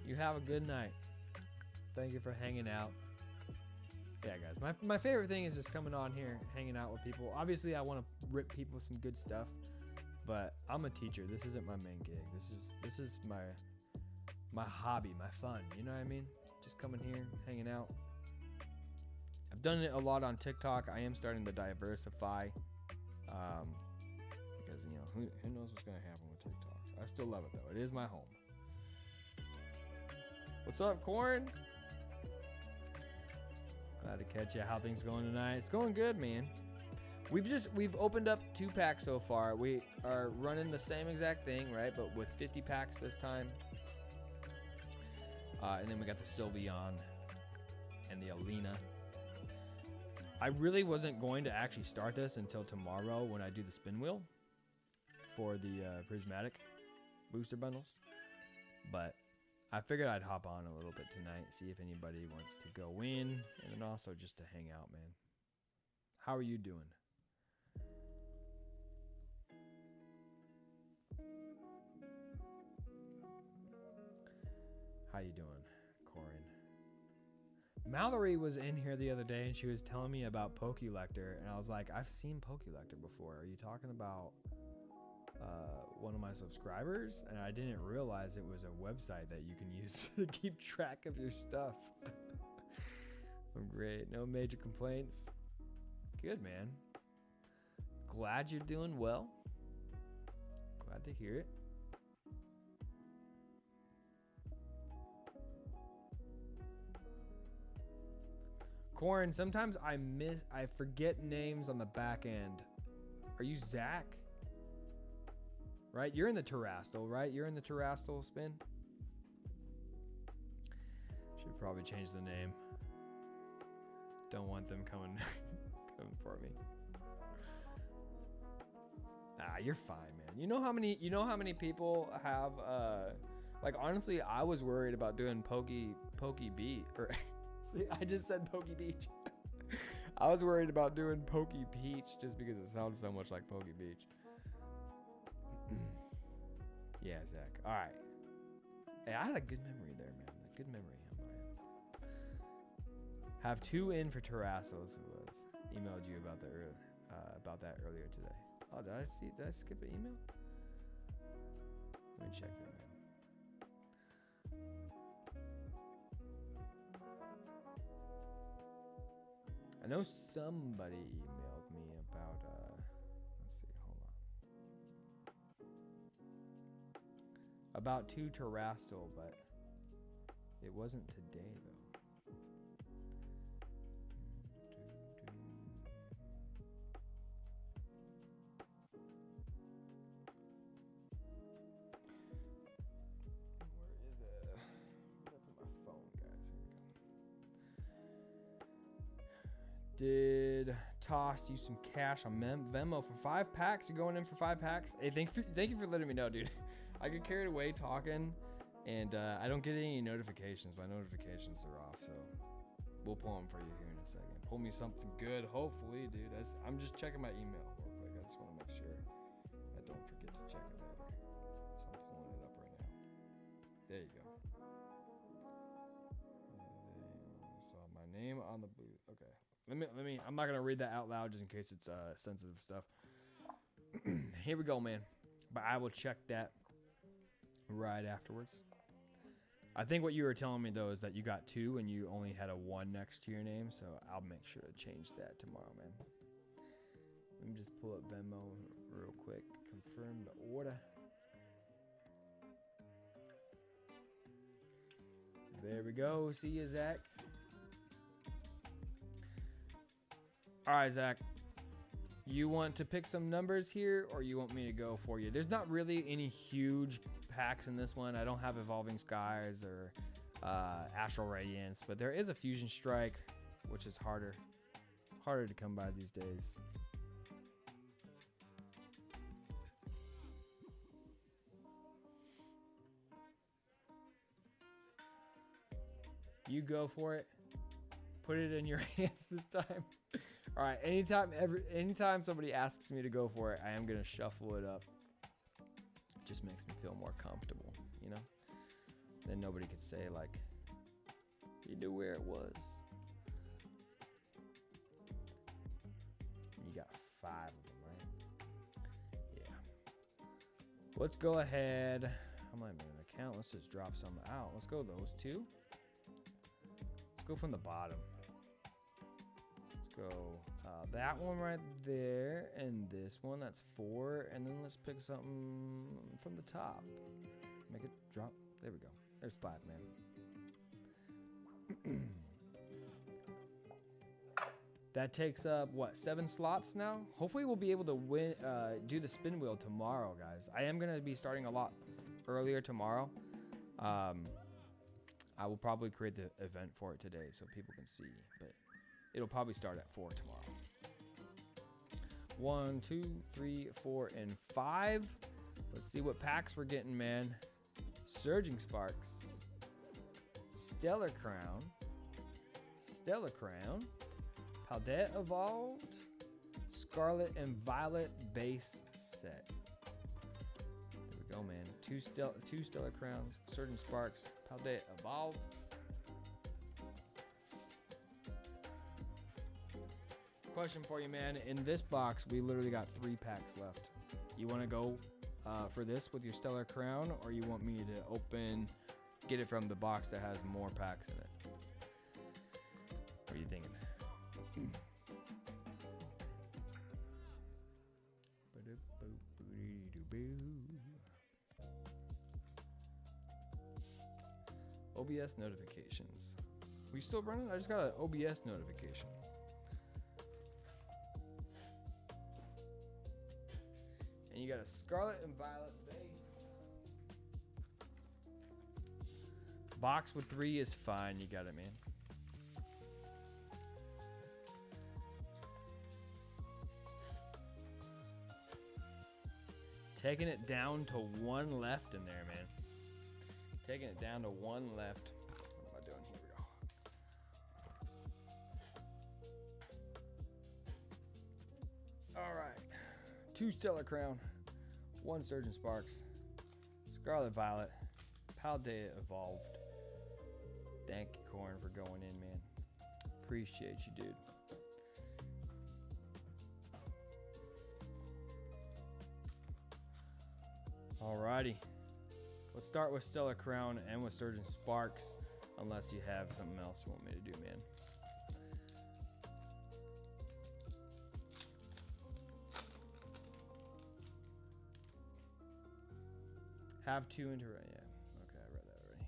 You have a good night. Thank you for hanging out. Yeah, guys, my favorite thing is just coming on here, hanging out with people. Obviously, I want to rip people some good stuff, but I'm a teacher. This isn't my main gig. This is my hobby, my fun. You know what I mean? Just coming here, hanging out. I've done it a lot on TikTok. I am starting to diversify, because you know who knows what's gonna happen with TikTok. I still love it though. It is my home. What's up, Corn? Glad to catch you. How things going tonight? It's going good, man. We've opened up 2 packs so far. We are running the same exact thing, right? But with 50 packs this time. And then we got the Sylveon and the Oleana. I really wasn't going to actually start this until tomorrow when I do the spin wheel for the prismatic booster bundles. But I figured I'd hop on a little bit tonight, see if anybody wants to go in, and then also just to hang out, man. How are you doing? How you doing, Corin? Mallory was in here the other day, and she was telling me about Pokelector, and I was like, I've seen Pokelector before. Are you talking about one of my subscribers? And I didn't realize it was a website that you can use to keep track of your stuff. I'm great. No major complaints. Good, man. Glad you're doing well. Glad to hear it. Corin, sometimes I forget names on the back end. Are you Zach? Right? You're in the Terrastal, right? You're in the Terrastal spin? Should probably change the name. Don't want them coming for me. Ah, you're fine, man. You know how many people have like honestly, I was worried about doing Poke Beach or see, I just said Poke Beach. I was worried about doing Poke Peach just because it sounds so much like Poke Beach. Yeah, Zach. All right. Hey, I had a good memory there, man. A good memory on my end. Have 2 in for Terrastles. Was emailed you about that earlier today. Oh, did I skip an email? Let me check here, man. I know somebody emailed me about let's see, hold on. About 2 Terrastal, but it wasn't today though. Did toss you some cash on Venmo for 5 packs? You're going in for 5 packs? Hey, thank you for letting me know, dude. I get carried away talking, and I don't get any notifications. My notifications are off, so we'll pull them for you here in a second. Pull me something good, hopefully, dude. I'm just checking my email real quick. I just want to make sure I don't forget to check it later. So I'm pulling it up right now. There you go. So my name on the boot. Okay. Let me, I'm not going to read that out loud just in case it's sensitive stuff. Here we go, man. But I will check that right afterwards. I think what you were telling me, though, is that you got 2 and you only had a 1 next to your name. So I'll make sure to change that tomorrow, man. Let me just pull up Venmo real quick. Confirm the order. There we go. See you, Zach. All right, Zach, you want to pick some numbers here or you want me to go for you? There's not really any huge packs in this one. I don't have Evolving Skies or Astral Radiance, but there is a Fusion Strike, which is harder to come by these days. You go for it. Put it in your hands this time. All right, anytime somebody asks me to go for it, I am gonna shuffle it up. Just makes me feel more comfortable, you know? Then nobody could say like, you knew where it was. You got 5 of them, right? Yeah. Let's go ahead. I'm not even an account. Let's just drop some out. Let's go those 2. Let's go from the bottom. Let's go that one right there and this one. That's 4. And then let's pick something from the top. Make it drop. There we go. There's 5, man. That takes up, what, 7 slots now? Hopefully we'll be able to win, do the spin wheel tomorrow, guys. I am going to be starting a lot earlier tomorrow. I will probably create the event for it today so people can see, but it'll probably start at 4 tomorrow. 1, 2, 3, 4, and 5. Let's see what packs we're getting, man. Surging Sparks. Stellar Crown. Stellar Crown. Paldea Evolved. Scarlet and Violet Base Set. There we go, man. Two Stellar Crowns. Surging Sparks. Paldea Evolved. Question for you, man. In this box, we literally got 3 packs left. You want to go for this with your Stellar Crown, or you want me to get it from the box that has more packs in it? What are you thinking? OBS notifications. We still running? I just got an OBS notification. And you got a Scarlet and Violet base. Box with 3 is fine. You got it, man. Taking it down to 1 left in there, man. Taking it down to 1 left. What am I doing? Here we go. All right. 2 Stellar Crown, 1 Surging Sparks, Scarlet Violet, Paldea Evolved. Thank you, Corn, for going in, man. Appreciate you, dude. Alrighty. Let's start with Stellar Crown and with Surging Sparks, unless you have something else you want me to do, man. Have 2 into it. Yeah. Okay, I read that already.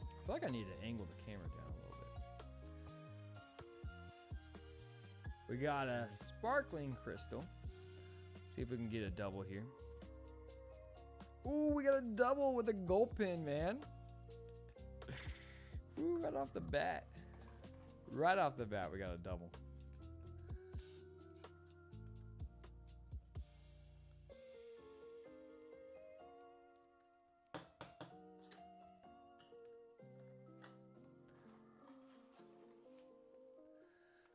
I feel like I need to angle the camera down a little bit. We got a Sparkling Crystal. See if we can get a double here. Ooh, we got a double with a Gulpin, man. Ooh, right off the bat. Right off the bat, we got a double.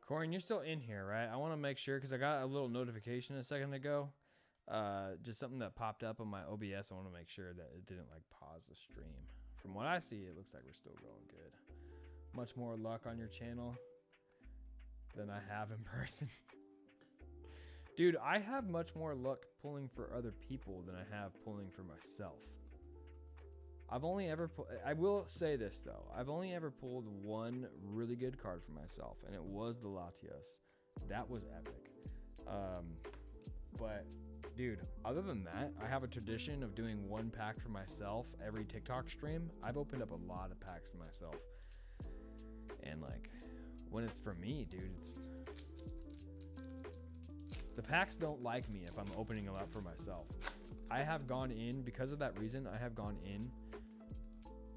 Corin, you're still in here, right? I want to make sure, because I got a little notification a second ago. Just something that popped up on my OBS. I want to make sure that it didn't like pause the stream. From what I see, it looks like we're still going good. Much more luck on your channel than I have in person. Dude, I have much more luck pulling for other people than I have pulling for myself. I've only ever I will say this though. I've only ever pulled 1 really good card for myself, and it was the Latias. That was epic. But dude, other than that, I have a tradition of doing 1 pack for myself every TikTok stream. I've opened up a lot of packs for myself. And like, when it's for me, dude, it's... The packs don't like me if I'm opening them up for myself. I have gone in, because of that reason, I have gone in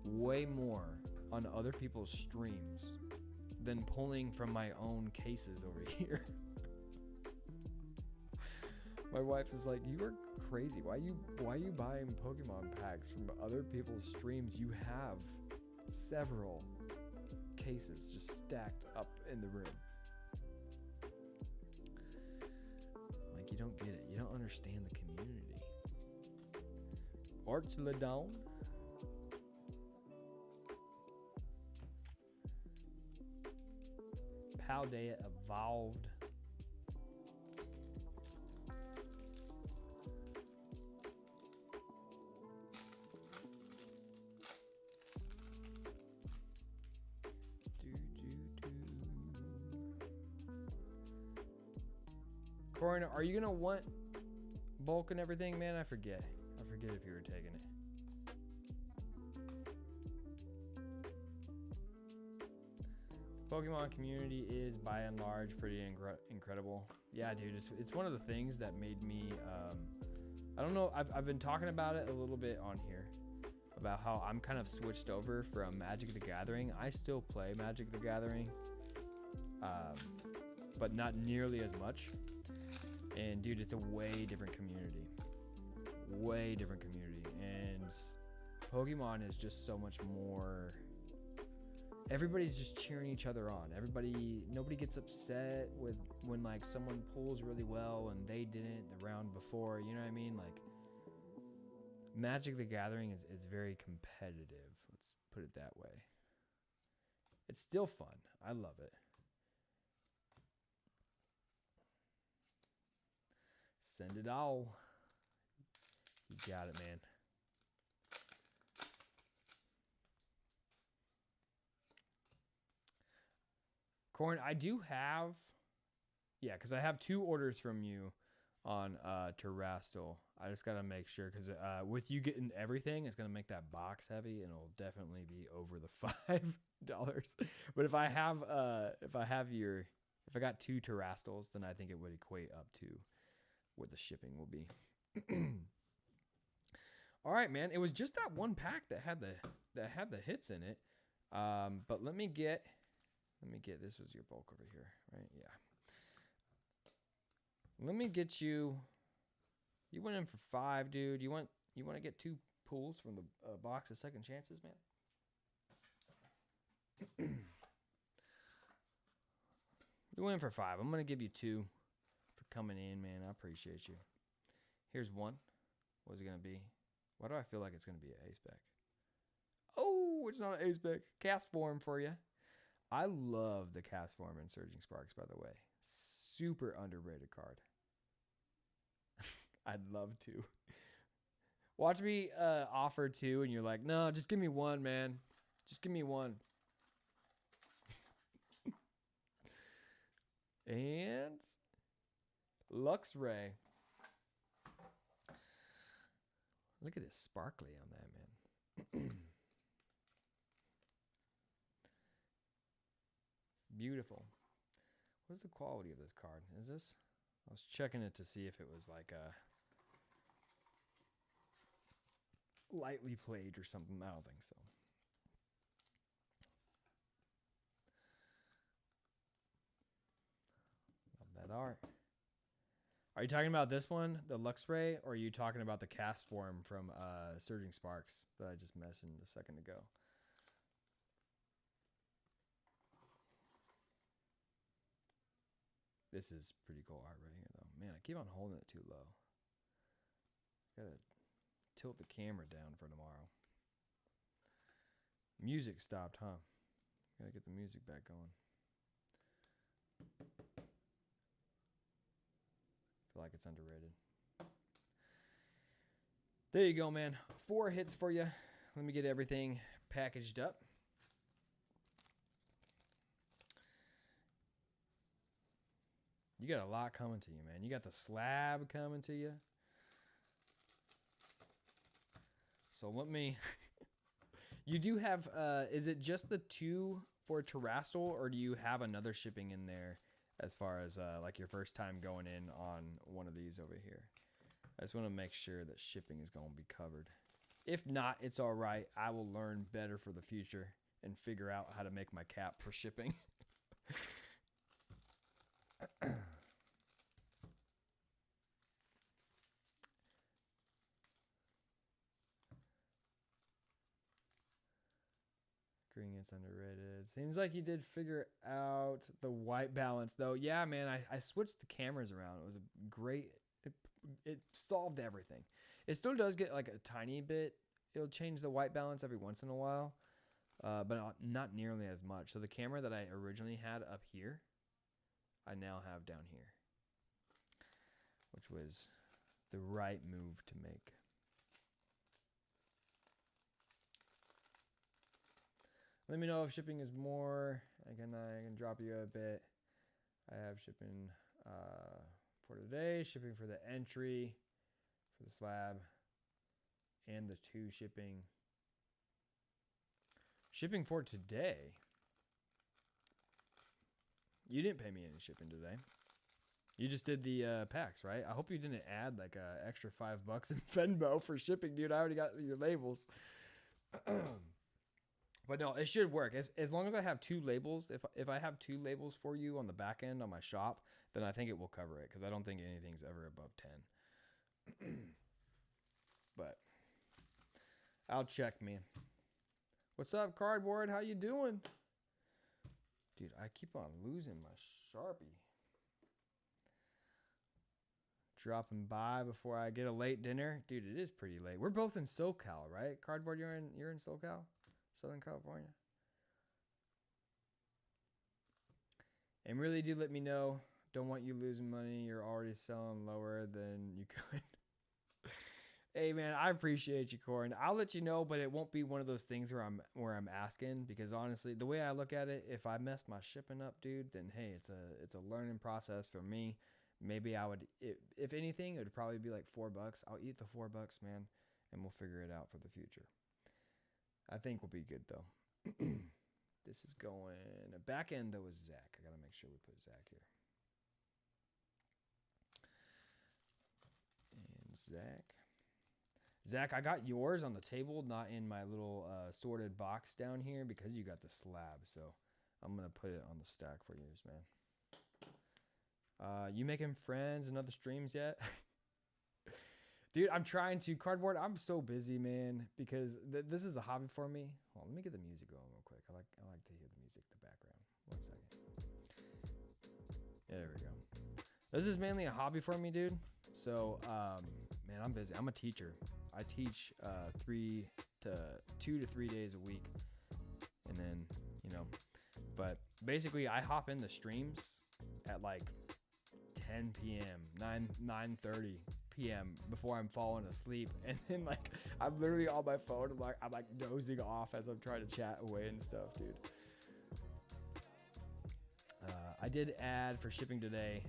way more on other people's streams than pulling from my own cases over here. My wife is like, you are crazy. Why you buying Pokemon packs from other people's streams? You have several. cases just stacked up in the room. Like, you don't get it. You don't understand the community. Archladon. Paldea Evolved. Corin, are you gonna want bulk and everything, man? I forget if you were taking it. Pokemon community is by and large pretty incredible. Yeah, dude, it's one of the things that made me I don't know, I've been talking about it a little bit on here about how I'm kind of switched over from Magic the Gathering. I still play Magic the Gathering, but not nearly as much. And dude, it's a way different community. Way different community. And Pokemon is just so much more. Everybody's just cheering each other on. Nobody gets upset with when like someone pulls really well and they didn't the round before. You know what I mean? Like, Magic the Gathering is very competitive. Let's put it that way. It's still fun. I love it. Send it all. You got it, man. Corn, I do have, yeah, because I have 2 orders from you on Terrastal. I just got to make sure, because with you getting everything, it's going to make that box heavy, and it'll definitely be over the $5. But if I got 2 Terrastals, then I think it would equate up to what the shipping will be. All right, man. It was just that one pack that had the hits in it. But let me get this was your bulk over here, right? Yeah. Let me get you. You went in for 5, dude. You want to get 2 pulls from the box of second chances, man? You went in for 5. I'm gonna give you 2 for coming in, man. I appreciate you. Here's 1. What's it gonna be? Why do I feel like it's gonna be an A-spec? Oh, it's not an A-spec. Cast form for you. I love the cast form in Surging Sparks, by the way. Super underrated card. I'd love to. Watch me offer 2, and you're like, no, just give me 1, man. Just give me 1. And Luxray. Look at this sparkly on that, man. Beautiful. What's the quality of this card? Is this? I was checking it to see if it was like a lightly played or something. I don't think so. Love that art. Are you talking about this one, the Luxray, or are you talking about the cast form from Surging Sparks that I just mentioned a second ago? This is pretty cool art right here, though. Man, I keep on holding it too low. Gotta tilt the camera down for tomorrow. Music stopped, huh? Gotta get the music back going. Feel like it's underrated. There you go, man. 4 hits for you. Let me get everything packaged up. You got a lot coming to you, man. You got the slab coming to you. So let me... You do have... is it just the 2 for Terrastal, or do you have another shipping in there as far as like your first time going in on one of these over here? I just want to make sure that shipping is going to be covered. If not, it's all right. I will learn better for the future and figure out how to make my cap for shipping. Green gets underrated. Seems like you did figure out the white balance, though. Yeah, man, I switched the cameras around. It was a great... It solved everything. It still does get like a tiny bit. It'll change the white balance every once in a while, but not nearly as much. So the camera that I originally had up here, I now have down here, which was the right move to make. Let me know if shipping is more. I can drop you a bit. I have shipping for today, shipping for the entry, for the slab, and the 2 shipping. Shipping for today. You didn't pay me any shipping today. You just did the packs, right? I hope you didn't add like a extra $5 in Venmo for shipping, dude. I already got your labels. But no, it should work. As long as I have 2 labels, if I have 2 labels for you on the back end on my shop, then I think it will cover it, because I don't think anything's ever above 10. But I'll check, man. What's up, Cardboard? How you doing? Dude, I keep on losing my Sharpie. Dropping by before I get a late dinner. Dude, it is pretty late. We're both in SoCal, right? Cardboard, you're in SoCal? Southern California. And really do let me know. Don't want you losing money. You're already selling lower than you could. Hey man, I appreciate you, Corin. I'll let you know, but it won't be one of those things where I'm asking, because honestly, the way I look at it, if I mess my shipping up, dude, then hey, it's a learning process for me. Maybe I would, if anything, it would probably be like $4. I'll eat the $4, man, and we'll figure it out for the future. I think we'll be good, though. This is going... Back end, though, is Zach. I got to make sure we put Zach here. And Zach. Zach, I got yours on the table, not in my little sorted box down here, because you got the slab. So I'm going to put it on the stack for yours, man. You making friends in other streams yet? Dude, I'm trying to. Cardboard, I'm so busy, man, because this is a hobby for me. Hold on, let me get the music going real quick. I like to hear the music, the background. 1 second. There we go. This is mainly a hobby for me, dude. So, man, I'm busy. I'm a teacher. I teach 2 to 3 days a week. And then, you know, but basically I hop in the streams at like 10 p.m., 9:30 p.m. before I'm falling asleep, and then like I'm literally on my phone. I'm like dozing off as I'm trying to chat away and stuff, dude. I did add for shipping today.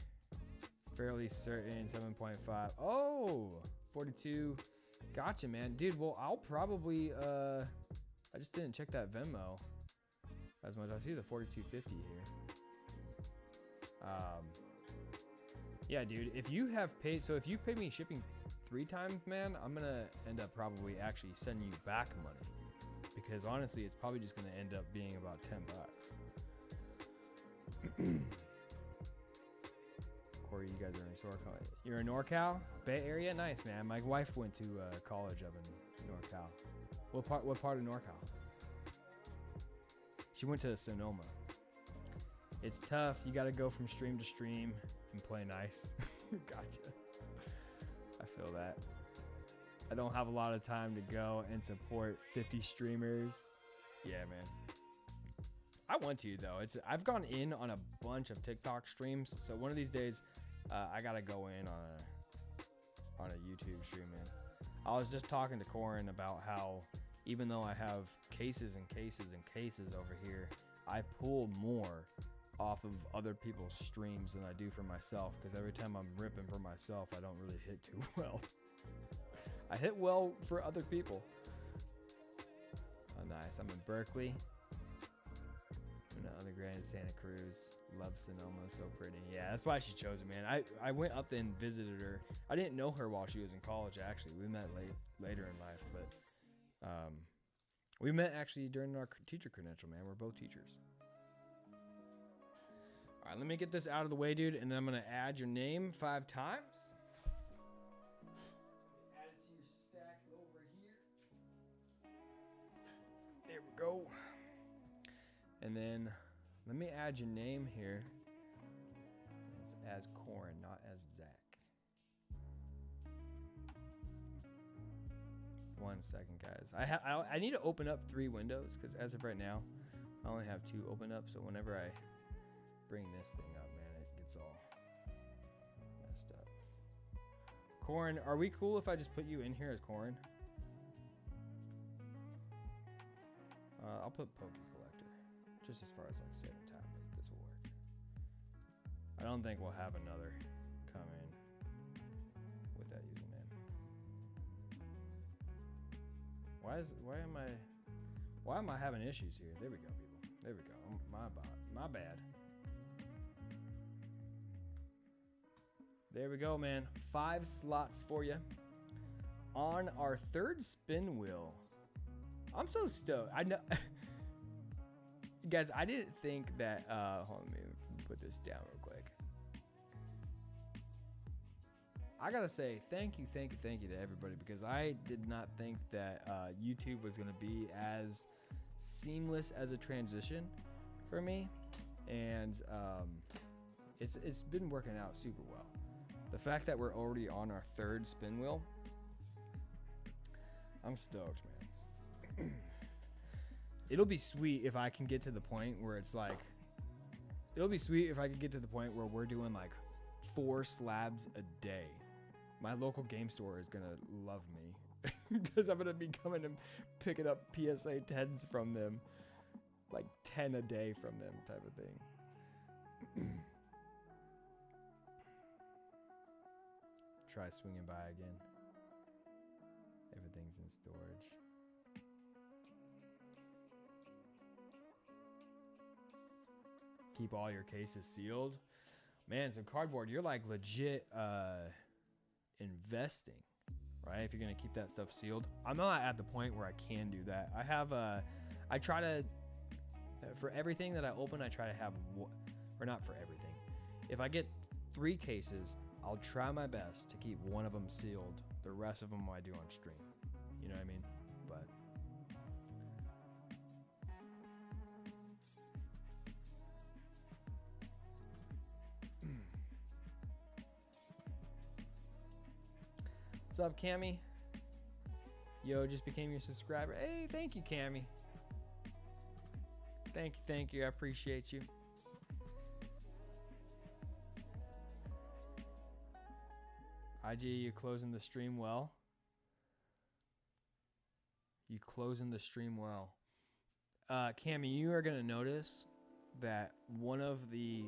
Fairly certain 7.5. Oh, 42. Gotcha, man, dude. Well, I'll probably I just didn't check that Venmo as much. I see the 42.50 here. Yeah, dude, if you have paid, so if you paid me shipping 3 times, man, I'm going to end up probably actually sending you back money, because honestly, it's probably just going to end up being about $10. Corey, you guys are in SoCal. You're in NorCal? Bay Area? Nice, man. My wife went to college up in NorCal. What part of NorCal? She went to Sonoma. It's tough. You got to go from stream to stream and play nice. Gotcha. I feel that. I don't have a lot of time to go and support 50 streamers. Yeah, man. I want to, though. I've gone in on a bunch of TikTok streams, so one of these days I gotta go in on a YouTube stream, man. I was just talking to Corin about how even though I have cases and cases and cases over here, I pull more off of other people's streams than I do for myself, because every time I'm ripping for myself, I don't really hit too well. I hit well for other people. Oh, nice. I'm in Berkeley. Underground in Santa Cruz. Love Sonoma, so pretty. Yeah, that's why she chose it, man. I went up and visited her. I didn't know her while she was in college, actually. We met later in life, but we met actually during our teacher credential, man. We're both teachers. All right, let me get this out of the way, dude, and then I'm going to add your name 5 times. Add it to your stack over here. There we go. And then let me add your name here as Corin, not as Zach. 1 second, guys. I need to open up 3 windows because as of right now, I only have 2 open up. So whenever I bring this thing up, man, it gets all messed up. Corin, are we cool if I just put you in here as Corin? I'll put Poke Collector, just as far as like setting topic. This will work. I don't think we'll have another come in with that username. Why am I having issues here? There we go, people. There we go. My bad. There we go, man. 5 slots for you on our 3rd spin wheel. I'm so stoked. I know, guys. I didn't think that. Hold on, let me put this down real quick. I gotta say thank you to everybody because I did not think that YouTube was gonna be as seamless as a transition for me, and it's been working out super well. The fact that we're already on our 3rd spin wheel, I'm stoked, man. It'll be sweet if I can get to the point where it's like, it'll be sweet if I can get to the point where we're doing like 4 slabs a day. My local game store is gonna love me because I'm gonna be coming and picking up PSA 10s from them, like 10 a day from them type of thing. Try swinging by again. Everything's in storage. Keep all your cases sealed. Man, so cardboard, you're like legit investing, right? If you're gonna keep that stuff sealed. I'm not at the point where I can do that. I have I try to, for everything that I open, I try to have, or not for everything. If I get 3 cases, I'll try my best to keep one of them sealed. The rest of them I do on stream. You know what I mean? But what's up, Cammy? Yo, just became your subscriber. Hey, thank you, Cammy. Thank you. I appreciate you. IG, you closing the stream well? You closing the stream well. Cammy, you are gonna notice that one of the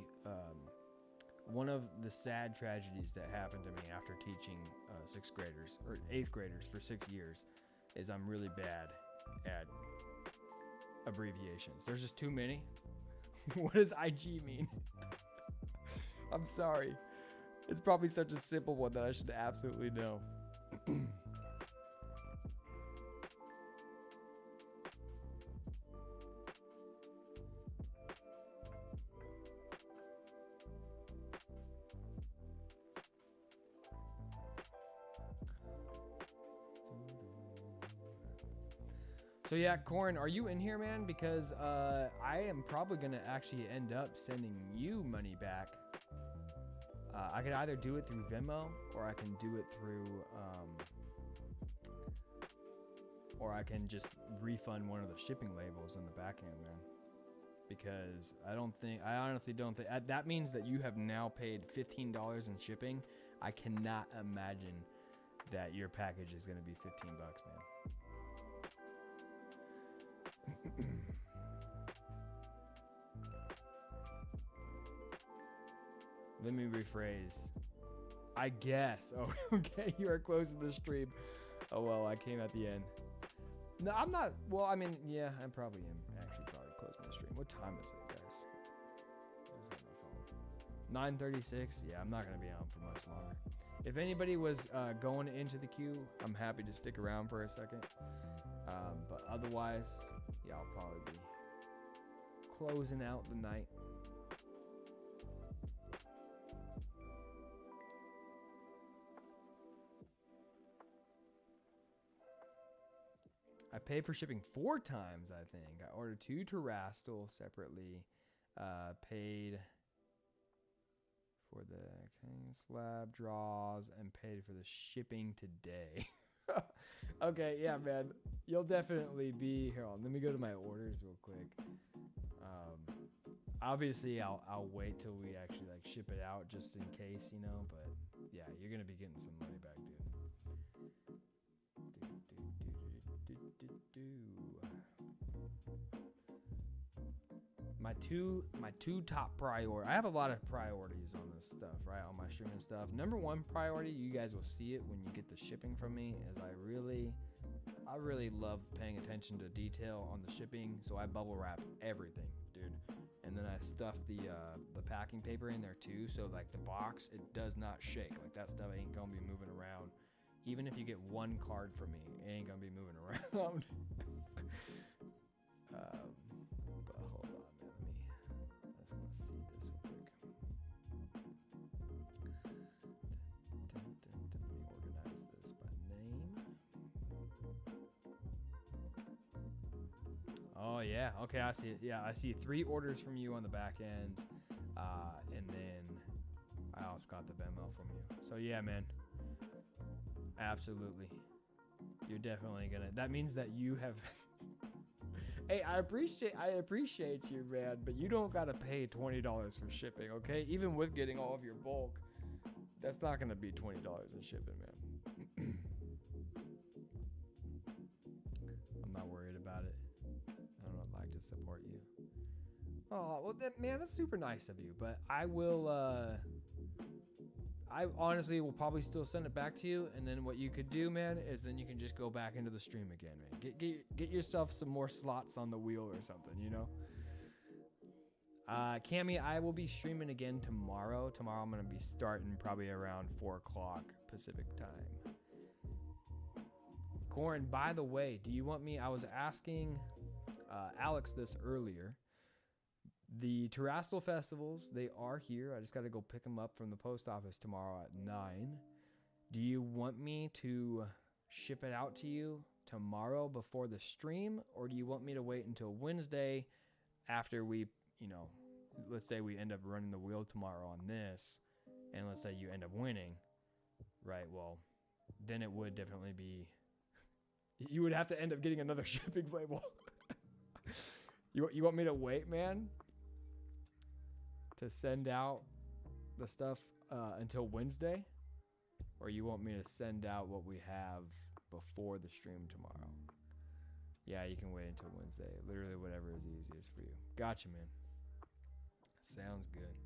sad tragedies that happened to me after teaching 6th graders or 8th graders for 6 years is I'm really bad at abbreviations. There's just too many. What does IG mean? I'm sorry. It's probably such a simple one that I should absolutely know. So yeah, Corin, are you in here, man? Because I am probably gonna actually end up sending you money back. I could either do it through Venmo, or I can do it through, or I can just refund one of the shipping labels in the back end, man. Because I honestly don't think, that means that you have now paid $15 in shipping. I cannot imagine that your package is gonna be $15, man. Let me rephrase. I guess. Oh, okay. You are closing the stream. Oh, well, I came at the end. No, I'm not. Well, I mean, yeah, I probably am actually probably closing the stream. What time is it, guys? What is on my phone? 9:36. Yeah, I'm not going to be on for much longer. If anybody was going into the queue, I'm happy to stick around for a second. But otherwise, yeah, I'll probably be closing out the night. I paid for shipping 4 times, I think. I ordered 2 Terrastal separately. Paid for the slab draws and paid for the shipping today. Okay, yeah, man. You'll definitely be here. Let me go to my orders real quick. Obviously, I'll wait till we actually like ship it out just in case, you know. But yeah, you're gonna be getting some money back, dude. My two top priority. I have a lot of priorities on this stuff, right? On my streaming stuff. Number 1 priority, you guys will see it when you get the shipping from me, is I really love paying attention to detail on the shipping, so I bubble wrap everything, dude. And then I stuff the packing paper in there too, so like the box, it does not shake. Like that stuff ain't gonna be moving around. Even if you get 1 card from me, it ain't gonna be moving around. But hold on, man. I just want to see this real quick. Let me organize this by name. Oh yeah, okay, I see it. Yeah, I see 3 orders from you on the back end, and then I also got the Venmo from you. So yeah, man, absolutely, you're definitely gonna. That means that you have. Hey, I appreciate you, man, but you don't gotta pay $20 for shipping, okay? Even with getting all of your bulk, that's not gonna be $20 in shipping, man. I'm not worried about it. I don't like to support you. Oh, well, man, that's super nice of you, but I will, I honestly will probably still send it back to you, and then what you could do, man, is then you can just go back into the stream again, man. Get yourself some more slots on the wheel or something, you know? Cammy, I will be streaming again tomorrow. Tomorrow I'm going to be starting probably around 4 o'clock Pacific time. Corin, by the way, do you want me... I was asking Alex this earlier. The Terrastal festivals, they are here. I just got to go pick them up from the post office tomorrow at 9. Do you want me to ship it out to you tomorrow before the stream, or do you want me to wait until Wednesday after we, you know, let's say we end up running the wheel tomorrow on this, and let's say you end up winning, right? Well, then it would definitely be, you would have to end up getting another shipping label. You want me to wait, man, to send out the stuff until Wednesday, or you want me to send out what we have before the stream tomorrow? Yeah, you can wait until Wednesday. Literally whatever is easiest for you. Gotcha, man. Sounds good.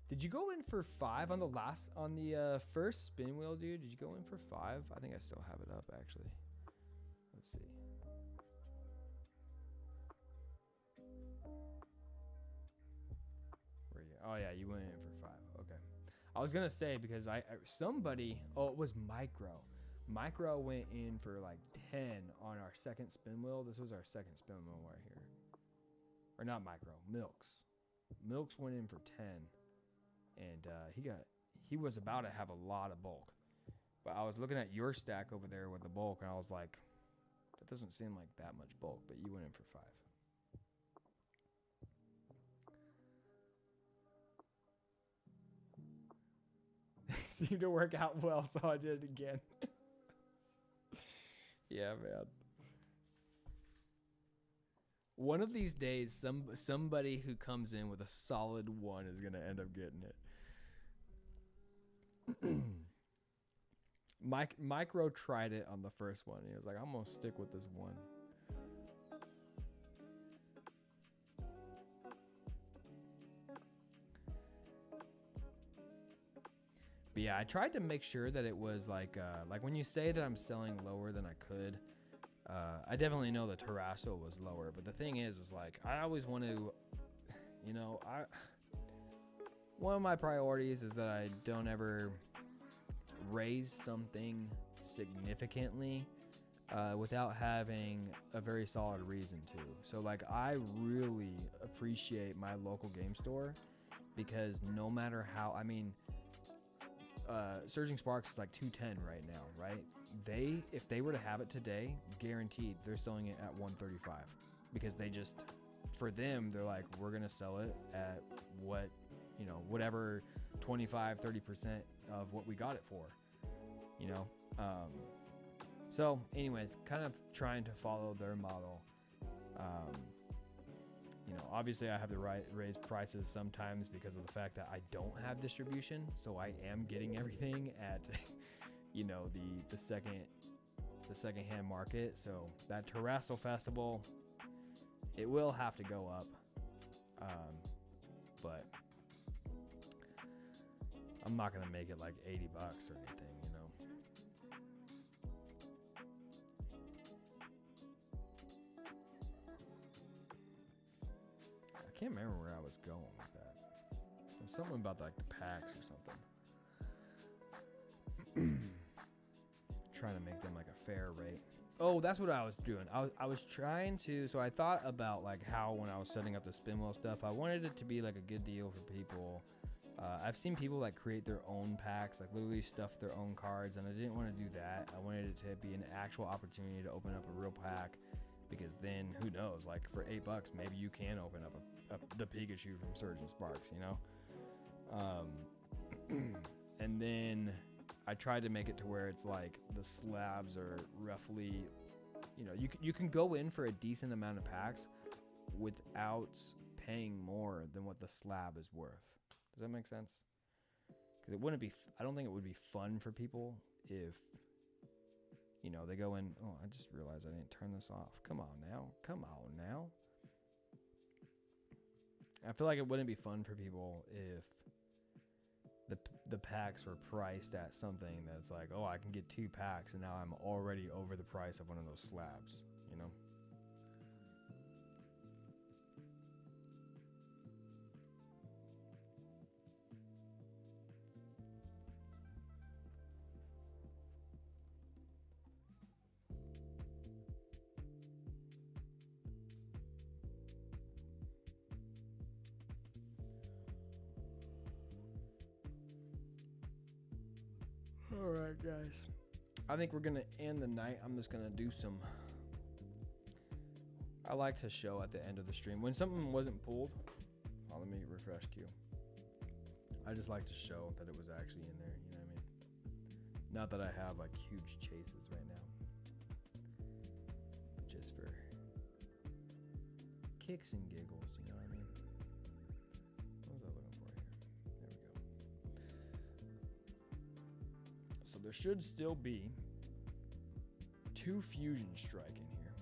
Did you go in for 5 on the first spin wheel, dude? Did you go in for 5? I think I still have it up, actually. Let's see. Where you? Oh yeah, you went in for 5. Okay. I was gonna say because somebody. Oh, it was Micro. Micro went in for like 10 on our second spin wheel. This was our second spin wheel right here. Or not Micro. Milks. Milks went in for 10. And he was about to have a lot of bulk. But I was looking at your stack over there with the bulk, and I was like, that doesn't seem like that much bulk, but you went in for 5. Seemed to work out well, so I did it again. Yeah, man. One of these days, somebody who comes in with a solid 1 is going to end up getting it. Micro tried it on the first one. He was like, I'm going to stick with this 1. But yeah, I tried to make sure that it was like when you say that I'm selling lower than I could, I definitely know the Terrastal was lower, but the thing is like, I always want to, you know, one of my priorities is that I don't ever raise something significantly without having a very solid reason to. So like I really appreciate my local game store because no matter how, I mean, Surging Sparks is like 210 right now, right? If they were to have it today, guaranteed they're selling it at 135 because they just, for them, they're like, we're gonna sell it at what, you know, whatever 25, 30% of what we got it for, you know. So anyways, kind of trying to follow their model. You know, obviously I have to raise prices sometimes because of the fact that I don't have distribution. So I am getting everything at, you know, the secondhand market. So that Terrasso Festival, it will have to go up. But I'm not going to make it like $80 or anything, you know. I can't remember where I was going with that. It was something about like the packs or something. Trying to make them like a fair rate. Oh, that's what I was doing. I was trying to, so I thought about like how when I was setting up the spin wheel stuff, I wanted it to be like a good deal for people. I've seen people like create their own packs, like literally stuff their own cards, and I didn't want to do that. I wanted it to be an actual opportunity to open up a real pack, because then who knows, like for $8, maybe you can open up the Pikachu from Surging Sparks, you know? And then I tried to make it to where it's like the slabs are roughly, you know, you can go in for a decent amount of packs without paying more than what the slab is worth. Does that make sense? Because it wouldn't be, I don't think it would be fun for people if, you know, they go in, oh, I just realized I didn't turn this off. Come on now. Come on now. I feel like it wouldn't be fun for people if the packs were priced at something that's like, oh, I can get 2 packs and now I'm already over the price of one of those slabs, you know? All right, guys. I think we're going to end the night. I'm just going to do some... I like to show at the end of the stream. When something wasn't pulled... Oh, let me refresh queue. I just like to show that it was actually in there. You know what I mean? Not that I have, like, huge chases right now. But just for kicks and giggles, you know what I mean? What was I looking for here? There we go. So there should still be 2 Fusion Strike in here.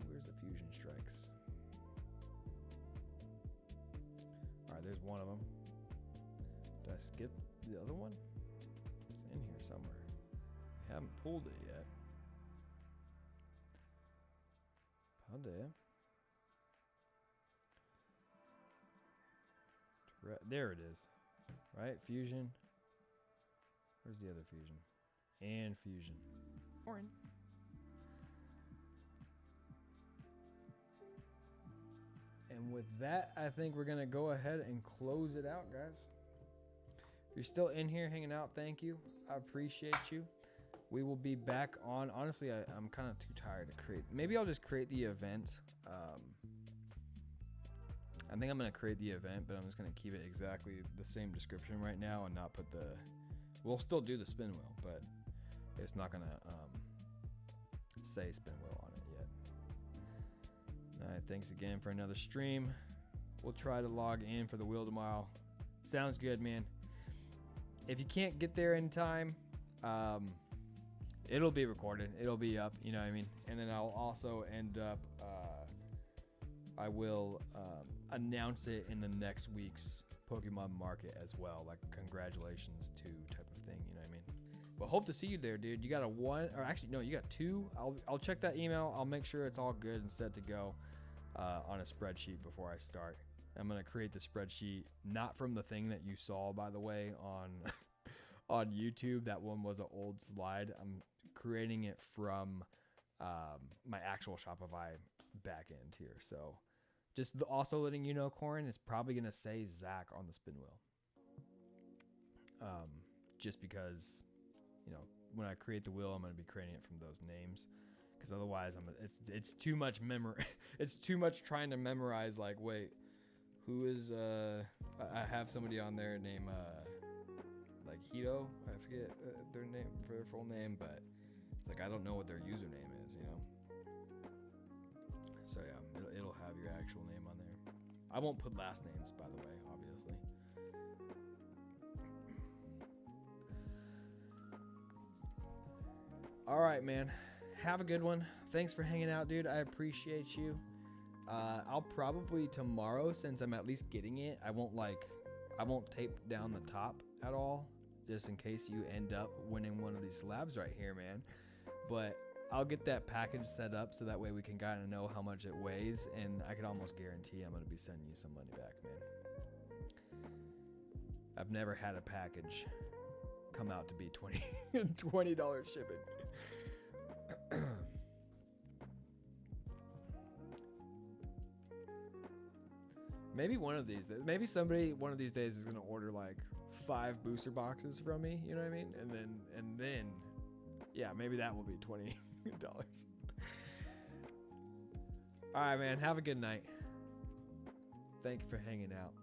Where's the Fusion Strikes? Alright, there's one of them. Did I skip the other one? It's in here somewhere. I haven't pulled it yet. Paldea. There it is. Right? Fusion. Where's the other Fusion? And Fusion. Orange. And with that, I think we're going to go ahead and close it out, guys. If you're still in here hanging out, thank you. I appreciate you. We will be back on. Honestly, I'm kind of too tired to create. Maybe I'll just create the event. I think I'm going to create the event, but I'm just going to keep it exactly the same description right now and not put the... We'll still do the spin wheel, but it's not going to say spin wheel on it yet. All right, thanks again for another stream. We'll try to log in for the wheel tomorrow. Sounds good, man. If you can't get there in time, it'll be recorded. It'll be up, you know what I mean? And then I'll also end up... I will announce it in the next week's Pokemon market as well, like congratulations to type of thing, you know what I mean? But hope to see you there, dude. You got a 1, or actually no, you got 2. I'll check that email. I'll make sure it's all good and set to go on a spreadsheet before I start. I'm gonna create the spreadsheet not from the thing that you saw, by the way, on on YouTube. That one was an old slide. I'm creating it from my actual Shopify backend here. So just also letting you know, Corin, it's probably gonna say Zach on the spin wheel. Just because, you know, when I create the wheel, I'm gonna be creating it from those names. Because otherwise, it's too much memory. It's too much trying to memorize. Like, wait, who is? I have somebody on there named like Hito. I forget their name for their full name, but it's like I don't know what their username is, you know. So yeah, it'll have your actual name on there. I won't put last names, by the way, obviously. All right, man. Have a good one. Thanks for hanging out, dude. I appreciate you. I'll probably tomorrow, since I'm at least getting it, I won't tape down the top at all, just in case you end up winning one of these slabs right here, man. But I'll get that package set up so that way we can kind of know how much it weighs, and I can almost guarantee I'm going to be sending you some money back, man. I've never had a package come out to be $20 shipping. Maybe one of these days, maybe somebody one of these days is gonna order like 5 booster boxes from me, you know what I mean? And then yeah, maybe that will be $20. All right, man, have a good night. Thank you for hanging out.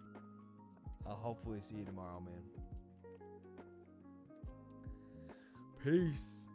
I'll hopefully see you tomorrow, man. Peace.